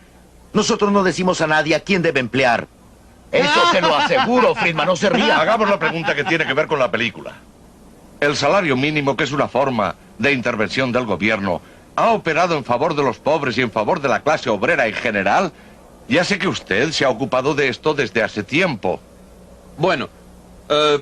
Nosotros no decimos a nadie a quién debe emplear. Eso se lo aseguro, Friedman, no se ría.
Hagamos la pregunta que tiene que ver con la película. El salario mínimo, que es una forma de intervención del gobierno, ¿ha operado en favor de los pobres y en favor de la clase obrera en general? Ya sé que usted se ha ocupado de esto desde hace tiempo.
Bueno,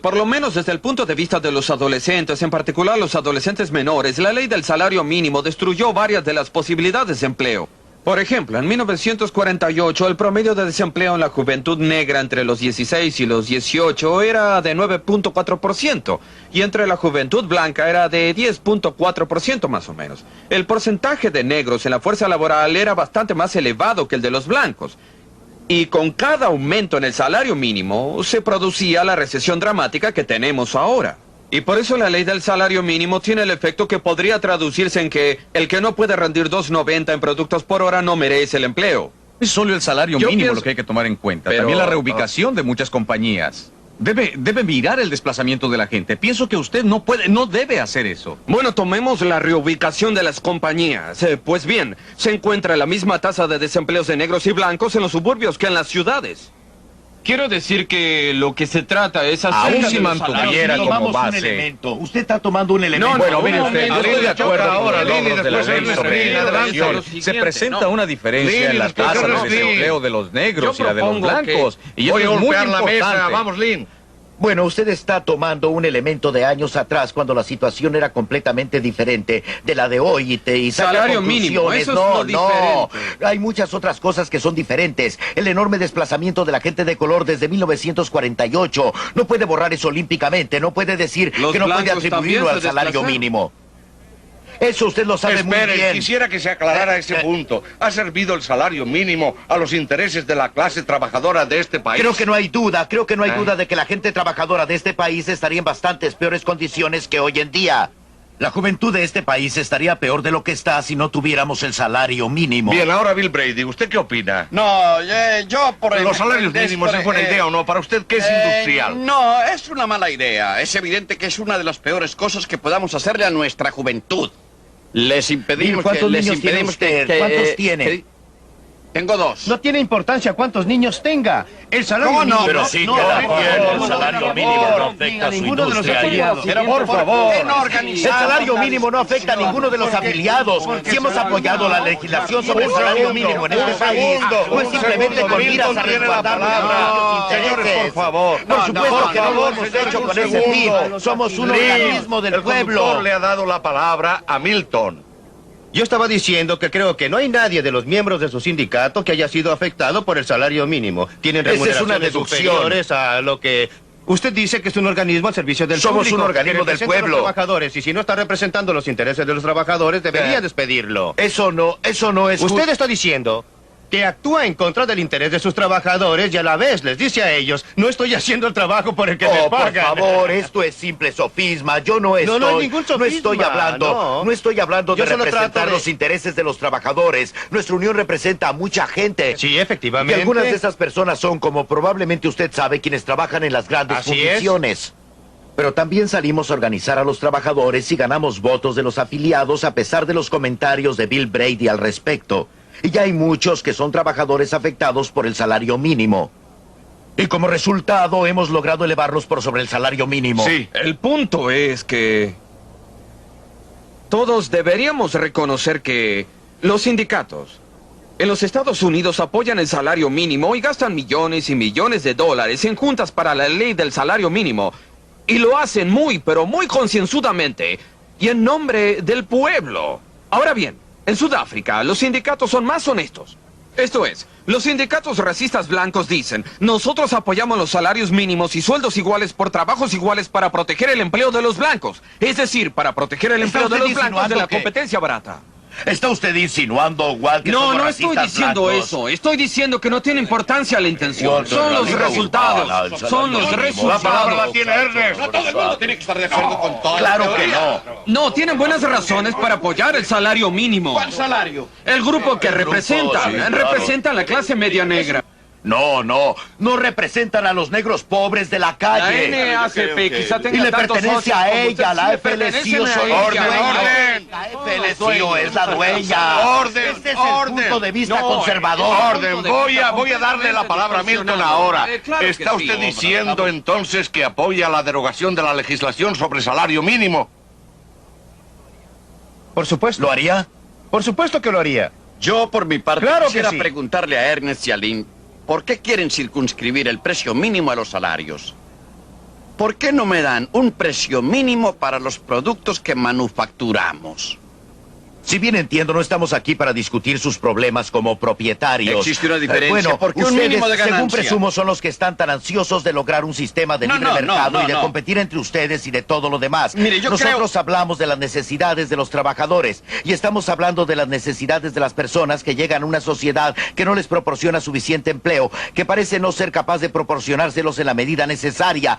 por lo menos desde el punto de vista de los adolescentes, en particular los adolescentes menores, la ley del salario mínimo destruyó varias de las posibilidades de empleo. Por ejemplo, en 1948 el promedio de desempleo en la juventud negra entre los 16 y los 18 era de 9.4% y entre la juventud blanca era de 10.4% más o menos. El porcentaje de negros en la fuerza laboral era bastante más elevado que el de los blancos. Y con cada aumento en el salario mínimo se producía la recesión dramática que tenemos ahora. Y por eso la ley del salario mínimo tiene el efecto que podría traducirse en que el que no puede rendir $2.90 en productos por hora no merece el empleo.
Es solo el salario mínimo lo que hay que tomar en cuenta.
Pero,
también la reubicación de muchas compañías. Debe mirar el desplazamiento de la gente. Pienso que usted no debe hacer eso.
Bueno, tomemos la reubicación de las compañías. Pues bien, se encuentra la misma tasa de desempleos de negros y blancos en los suburbios que en las ciudades. Quiero decir que lo que se trata es
Aún
acerca
si
de los
mantuviera
salarios.
como base. Un elemento. Usted está tomando un elemento.
Bueno, mire usted, yo estoy de acuerdo
ahora,
con los
Lili,
logros de la
después
ley
Ernest
sobre
Lin, adelante.
educación. Se presenta una diferencia
Lili,
en la
después
tasa de
Ernest Lin.
desempleo de los negros y
Yo
la de los
propongo
blancos. Y
Voy a
eso es muy
golpear la
importante.
mesa. Vamos, Lin.
Bueno, usted está tomando un elemento de años atrás cuando la situación era completamente diferente de la de hoy y saca
Salario mínimo,
conclusiones.
eso es
no,
lo diferente.
no. Hay muchas otras cosas que son diferentes. El enorme desplazamiento de la gente de color desde 1948. No puede borrar eso olímpicamente. No puede decir
Los
que no puede
blancos
atribuirlo
también
al
se
salario
desplazaron.
mínimo. Eso usted lo sabe muy
Espere,
bien.
quisiera que se aclarara ese punto. ¿Ha servido el salario mínimo a los intereses de la clase trabajadora de este país?
Creo que no hay duda de que la gente trabajadora de este país estaría en bastantes peores condiciones que hoy en día. La juventud de este país estaría peor de lo que está si no tuviéramos el salario mínimo.
Bien, ahora Bill Brady, ¿usted qué opina?
No, yo por
¿Los salarios mínimos es buena idea o no? Para usted, ¿qué es industrial?
No, es una mala idea. Es evidente que es una de las peores cosas que podamos hacerle a nuestra juventud. Les impedimos
¿Cuántos
les
niños tiene
impedimos
usted? ¿Cuántos tiene?
Tengo 2.
No tiene importancia cuántos niños tenga. El salario
¿Cómo no?
mínimo...
Pero
sí, cada quien, el salario mínimo no afecta a su
ninguno de los
industria.
afiliados.
Pero por favor,
qué no
el
organizamos
salario
la
mínimo no afecta a ninguno de los afiliados. Si hemos apoyado la legislación sobre el salario mínimo en este país, no es simplemente con miras a resguardar nuestros
Señores, por favor.
Por supuesto que no lo hemos hecho con ese fin. Somos un organismo del
El
pueblo.
conductor le ha dado la palabra a Milton.
Yo estaba diciendo que creo que no hay nadie de los miembros de su sindicato que haya sido afectado por el salario mínimo. Tienen
Esa es una
remuneraciones
deducción.
superiores a lo que... Usted dice que es un organismo al servicio del
Somos
público.
un organismo
que
del
representa a
pueblo.
los trabajadores, y si no está representando los intereses de los trabajadores, debería despedirlo.
Eso no es...
Usted está diciendo que actúa en contra del interés de sus trabajadores y a la vez les dice a ellos, no estoy haciendo el trabajo por el que me
por
pagan.
favor, esto es simple sofisma. Yo no estoy...
No hay ningún sofisma,
no estoy hablando
Yo
de
solo trato
representar
de-
los intereses de los trabajadores. Nuestra unión representa a mucha gente.
Sí,
Y
efectivamente.
algunas de esas personas son, como probablemente usted sabe, quienes trabajan en las grandes
Así es.
fundiciones. Pero también salimos a organizar a los trabajadores y ganamos votos de los afiliados a pesar de los comentarios de Bill Brady al respecto. Y ya hay muchos que son trabajadores afectados por el salario mínimo. Y como resultado hemos logrado elevarlos por sobre el salario mínimo.
Sí.
El punto es que todos deberíamos reconocer que los sindicatos en los Estados Unidos apoyan el salario mínimo y gastan millones y millones de dólares en juntas para la ley del salario mínimo. Y lo hacen muy, pero muy concienzudamente y en nombre del pueblo. Ahora bien, en Sudáfrica los sindicatos son más honestos. Esto es, los sindicatos racistas blancos dicen, nosotros apoyamos los salarios mínimos y sueldos iguales por trabajos iguales para proteger el empleo de los blancos. Es decir, para proteger el
¿Está
empleo de
usted
los blancos de la
insinuando que-
competencia barata.
¿Está usted insinuando, Walt, que
No,
somos
no estoy
racistas
diciendo
blancos?
eso. Estoy diciendo que no tiene importancia la intención.
Walter,
Son los
amigo,
resultados. Son los
La
resultados.
palabra la tiene Ernest.
No todo el mundo tiene que estar de acuerdo con todo.
Claro que no.
No, tienen buenas razones para apoyar el salario mínimo.
¿Cuál salario?
El grupo que
El grupo,
representa,
sí, claro.
representa a la clase media negra.
No representan a los negros pobres de la
La
calle.
NAACP quizá tenga
Y le
tantos
pertenece
socios
a
como
ella,
usted,
la
sí le pertenecen
FLCO.
a
Soy
ella.
¡Orden!
La FLCO es la dueña.
¡Orden!
Este es
orden.
el punto de vista
No,
conservador.
Orden, voy a darle la palabra a Milton ahora.
Claro que
¿Está
sí,
usted
hombre,
diciendo
vamos.
entonces que apoya la derogación de la legislación sobre salario mínimo?
Por supuesto.
¿Lo haría?
Por supuesto que lo haría.
Yo, por mi parte,
Claro que
quisiera
sí.
preguntarle a Ernest y a Lynn, ¿por qué quieren circunscribir el precio mínimo a los salarios? ¿Por qué no me dan un precio mínimo para los productos que manufacturamos?
Si bien entiendo, no estamos aquí para discutir sus problemas como propietarios.
Existe una diferencia,
Bueno,
porque un
ustedes,
mínimo de
según
ganancia.
presumo, son los que están tan ansiosos de lograr un sistema de
No,
libre
no,
mercado
no,
y de
no.
competir entre ustedes y de todo lo demás.
Mire, yo
Nosotros hablamos de las necesidades de los trabajadores y estamos hablando de las necesidades de las personas que llegan a una sociedad que no les proporciona suficiente empleo, que parece no ser capaz de proporcionárselos en la medida necesaria.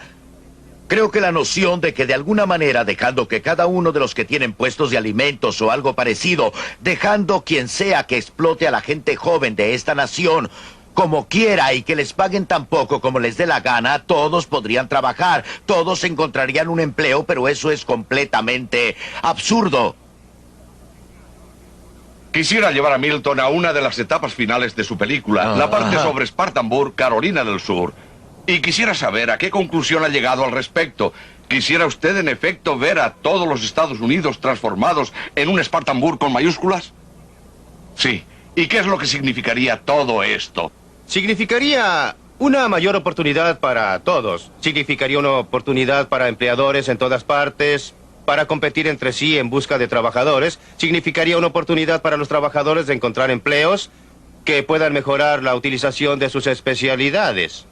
Creo que la noción de que de alguna manera, dejando que cada uno de los que tienen puestos de alimentos o algo parecido, dejando quien sea que explote a la gente joven de esta nación, como quiera y que les paguen tan poco como les dé la gana, todos podrían trabajar, todos encontrarían un empleo, pero eso es completamente absurdo.
Quisiera llevar a Milton a una de las etapas finales de su película, la parte sobre Spartanburg, Carolina del Sur. Y quisiera saber a qué conclusión ha llegado al respecto. ¿Quisiera usted, en efecto, ver a todos los Estados Unidos transformados en un Spartanburg con mayúsculas? Sí. ¿Y qué es lo que significaría todo esto?
Significaría una mayor oportunidad para todos. Significaría una oportunidad para empleadores en todas partes, para competir entre sí en busca de trabajadores. Significaría una oportunidad para los trabajadores de encontrar empleos que puedan mejorar la utilización de sus especialidades.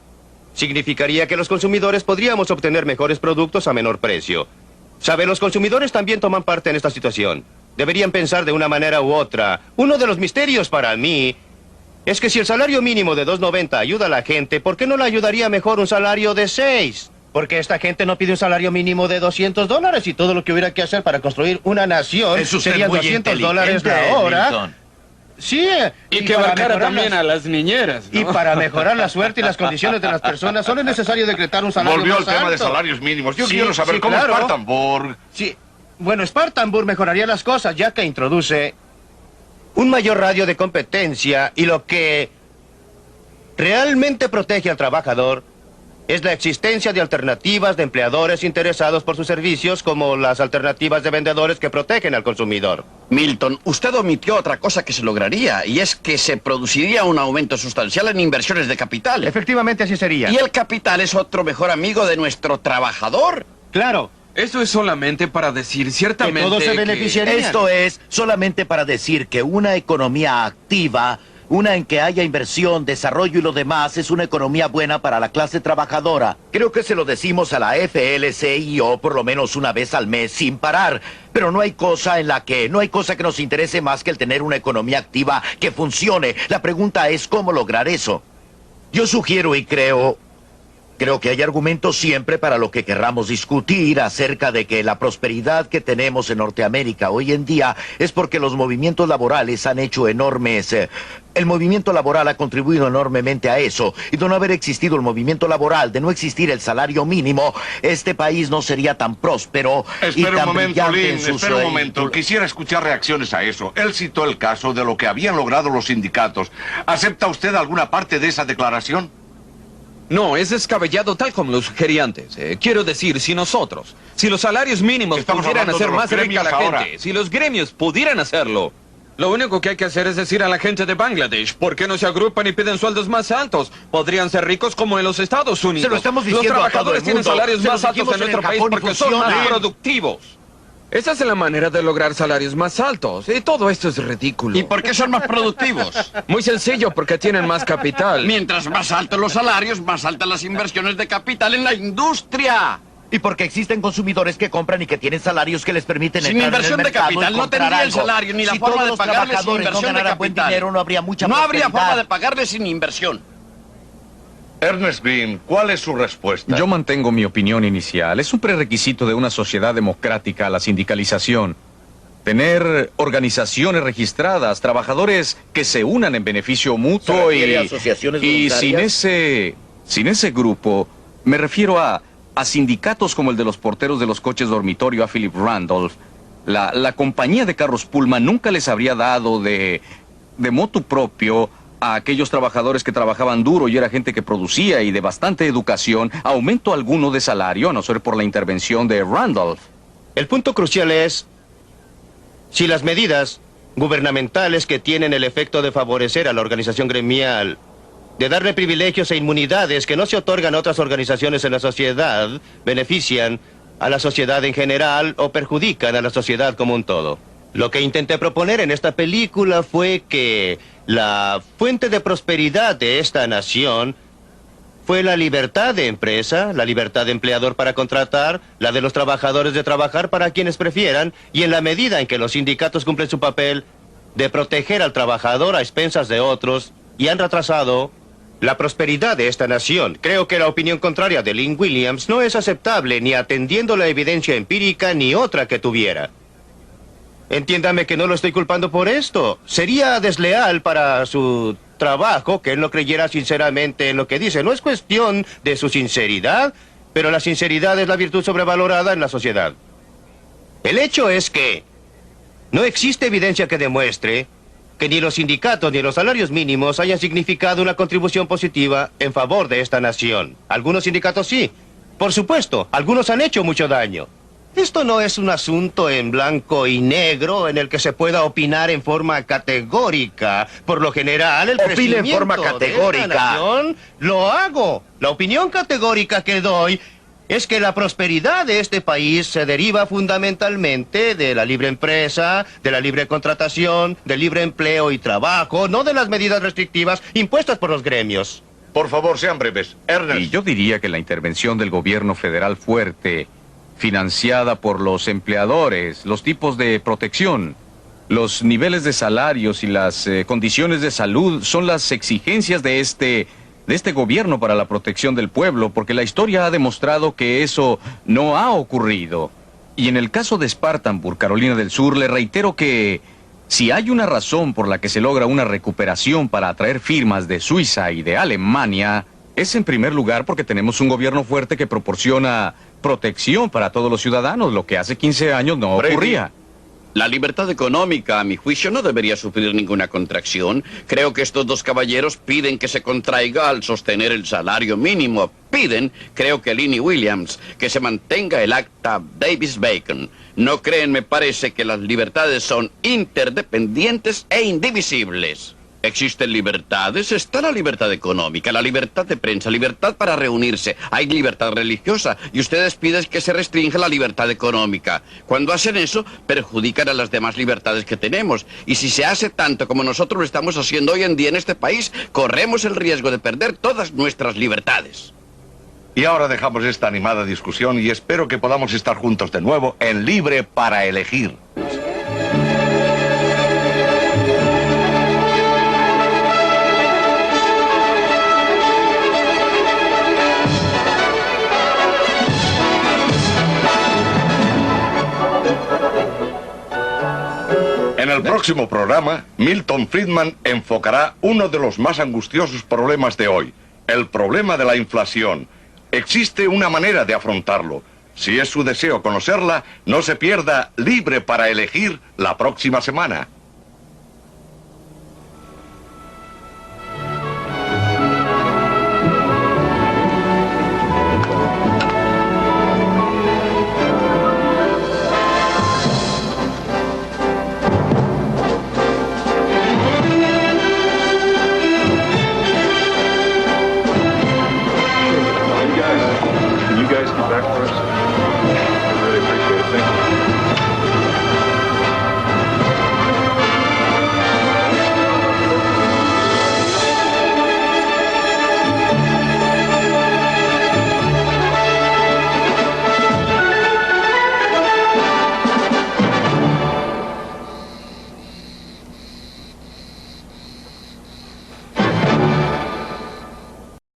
Significaría que los consumidores podríamos obtener mejores productos a menor precio. ¿Sabe? Los consumidores también toman parte en esta situación. Deberían pensar de una manera u otra. Uno de los misterios para mí es que si el salario mínimo de $2.90 ayuda a la gente, ¿por qué no le ayudaría mejor un salario de $6? Porque esta gente no pide un salario mínimo de $200 y todo lo que hubiera que hacer para construir una nación serían $200 la hora.
Milton.
Sí,
Y que abarcara también a las niñeras, ¿no?
Y para mejorar la suerte y las condiciones de las personas, solo es necesario decretar un salario
Volvió
más
al tema de
alto.
salarios mínimos. Yo
Sí,
quiero saber
sí,
cómo
claro.
Spartanburg...
Sí, bueno, Spartanburg mejoraría las cosas ya que introduce un mayor radio de competencia y lo que realmente protege al trabajador es la existencia de alternativas de empleadores interesados por sus servicios como las alternativas de vendedores que protegen al consumidor.
Milton, usted omitió otra cosa que se lograría, y es que se produciría un aumento sustancial en inversiones de capital.
Efectivamente, así sería.
Y el capital es otro mejor amigo de nuestro trabajador.
Claro.
Eso es solamente para decir ciertamente
Que todos se beneficiarían.
Esto es solamente para decir que una economía activa, una en que haya inversión, desarrollo y lo demás, es una economía buena para la clase trabajadora. Creo que se lo decimos a la FLCIO por lo menos una vez al mes sin parar. Pero no hay cosa que nos interese más que el tener una economía activa que funcione. La pregunta es cómo lograr eso. Yo sugiero y creo que hay argumentos siempre para lo que querramos discutir acerca de que la prosperidad que tenemos en Norteamérica hoy en día es porque los movimientos laborales han hecho enormes... el movimiento laboral ha contribuido enormemente a eso. Y de no haber existido el movimiento laboral, de no existir el salario mínimo, este país no sería tan próspero y
Espera un
tan
momento,
brillante
Lynn,
en sus...
espera un momento. Quisiera escuchar reacciones a eso. Él citó el caso de lo que habían logrado los sindicatos. ¿Acepta usted alguna parte de esa declaración?
No, es descabellado tal como lo sugería antes. Quiero decir, si los salarios mínimos
Estamos
pudieran
hablando de
hacer
los
más rica a la
gremios ahora.
gente, si los gremios pudieran hacerlo, lo único que hay que hacer es decir a la gente de Bangladesh, ¿por qué no se agrupan y piden sueldos más altos? Podrían ser ricos como en los Estados Unidos.
Se lo estamos diciendo
los
a todo
trabajadores
el
tienen
mundo.
salarios
Se lo
más altos
dijimos
en
en el
nuestro país
Japón y
porque son más
funciona.
productivos. Esa es la manera de lograr salarios más altos. Y todo esto es ridículo.
¿Y por qué son más productivos?
Muy sencillo, porque tienen más capital.
Mientras más altos los salarios, más altas las inversiones de capital en la industria.
Y porque existen consumidores que compran y que tienen salarios que les permiten
Sin
entrar
inversión
en el
de
mercado
capital
y
no
comprar
tendría el
algo.
salario ni la
Si
forma
todos
de
los
pagarles sin
trabajadores no
inversión de
ganaran buen
capital.
dinero, no habría mucha
No habría
prosperidad.
forma de pagarles sin inversión.
Ernest Green, ¿cuál es su respuesta?
Yo mantengo mi opinión inicial. Es un prerequisito de una sociedad democrática la sindicalización. Tener organizaciones registradas, trabajadores que se unan en beneficio mutuo
¿Se refiere a asociaciones
y
voluntarias?
sin ese grupo, me refiero a sindicatos como el de los porteros de los coches dormitorio, a Philip Randolph. La compañía de carros Pullman nunca les habría dado de motu propio a aquellos trabajadores que trabajaban duro y era gente que producía y de bastante educación, aumento alguno de salario, a no ser por la intervención de Randolph.
El punto crucial es si las medidas gubernamentales que tienen el efecto de favorecer a la organización gremial, de darle privilegios e inmunidades que no se otorgan a otras organizaciones en la sociedad, benefician a la sociedad en general o perjudican a la sociedad como un todo. Lo que intenté proponer en esta película fue que la fuente de prosperidad de esta nación fue la libertad de empresa, la libertad de empleador para contratar, la de los trabajadores de trabajar para quienes prefieran, y en la medida en que los sindicatos cumplen su papel de proteger al trabajador a expensas de otros y han retrasado la prosperidad de esta nación. Creo que la opinión contraria de Lynn Williams no es aceptable ni atendiendo la evidencia empírica ni otra que tuviera. Entiéndame que no lo estoy culpando por esto. Sería desleal para su trabajo que él no creyera sinceramente en lo que dice. No es cuestión de su sinceridad, pero la sinceridad es la virtud sobrevalorada en la sociedad. El hecho es que no existe evidencia que demuestre que ni los sindicatos ni los salarios mínimos hayan significado una contribución positiva en favor de esta nación. Algunos sindicatos sí. Por supuesto, algunos han hecho mucho daño. Esto no es un asunto en blanco y negro en el que se pueda opinar en forma categórica. Por lo general, el crecimiento
en forma categórica.
de esta nación lo hago. La opinión categórica que doy es que la prosperidad de este país se deriva fundamentalmente de la libre empresa, de la libre contratación, del libre empleo y trabajo, no de las medidas restrictivas impuestas por los gremios.
Por favor, sean breves. Ernest.
Y yo diría que la intervención del gobierno federal fuerte, financiada por los empleadores, los tipos de protección, los niveles de salarios y las condiciones de salud son las exigencias de este gobierno para la protección del pueblo, porque la historia ha demostrado que eso no ha ocurrido. Y en el caso de Spartanburg, Carolina del Sur, le reitero que si hay una razón por la que se logra una recuperación para atraer firmas de Suiza y de Alemania, es en primer lugar porque tenemos un gobierno fuerte que proporciona protección para todos los ciudadanos, lo que hace 15 años no ocurría.
La libertad económica, a mi juicio, no debería sufrir ninguna contracción. Creo que estos dos caballeros piden que se contraiga al sostener el salario mínimo. Piden, creo que Linnie Williams, que se mantenga el acta Davis-Bacon. No creen, me parece, que las libertades son interdependientes e indivisibles. Existen libertades, está la libertad económica, la libertad de prensa, libertad para reunirse, hay libertad religiosa y ustedes piden que se restrinja la libertad económica. Cuando hacen eso, perjudican a las demás libertades que tenemos. Y si se hace tanto como nosotros lo estamos haciendo hoy en día en este país, corremos el riesgo de perder todas nuestras libertades.
Y ahora dejamos esta animada discusión y espero que podamos estar juntos de nuevo en Libre para Elegir. En el próximo programa, Milton Friedman enfocará uno de los más angustiosos problemas de hoy, el problema de la inflación. Existe una manera de afrontarlo. Si es su deseo conocerla, no se pierda Libre para Elegir la próxima semana.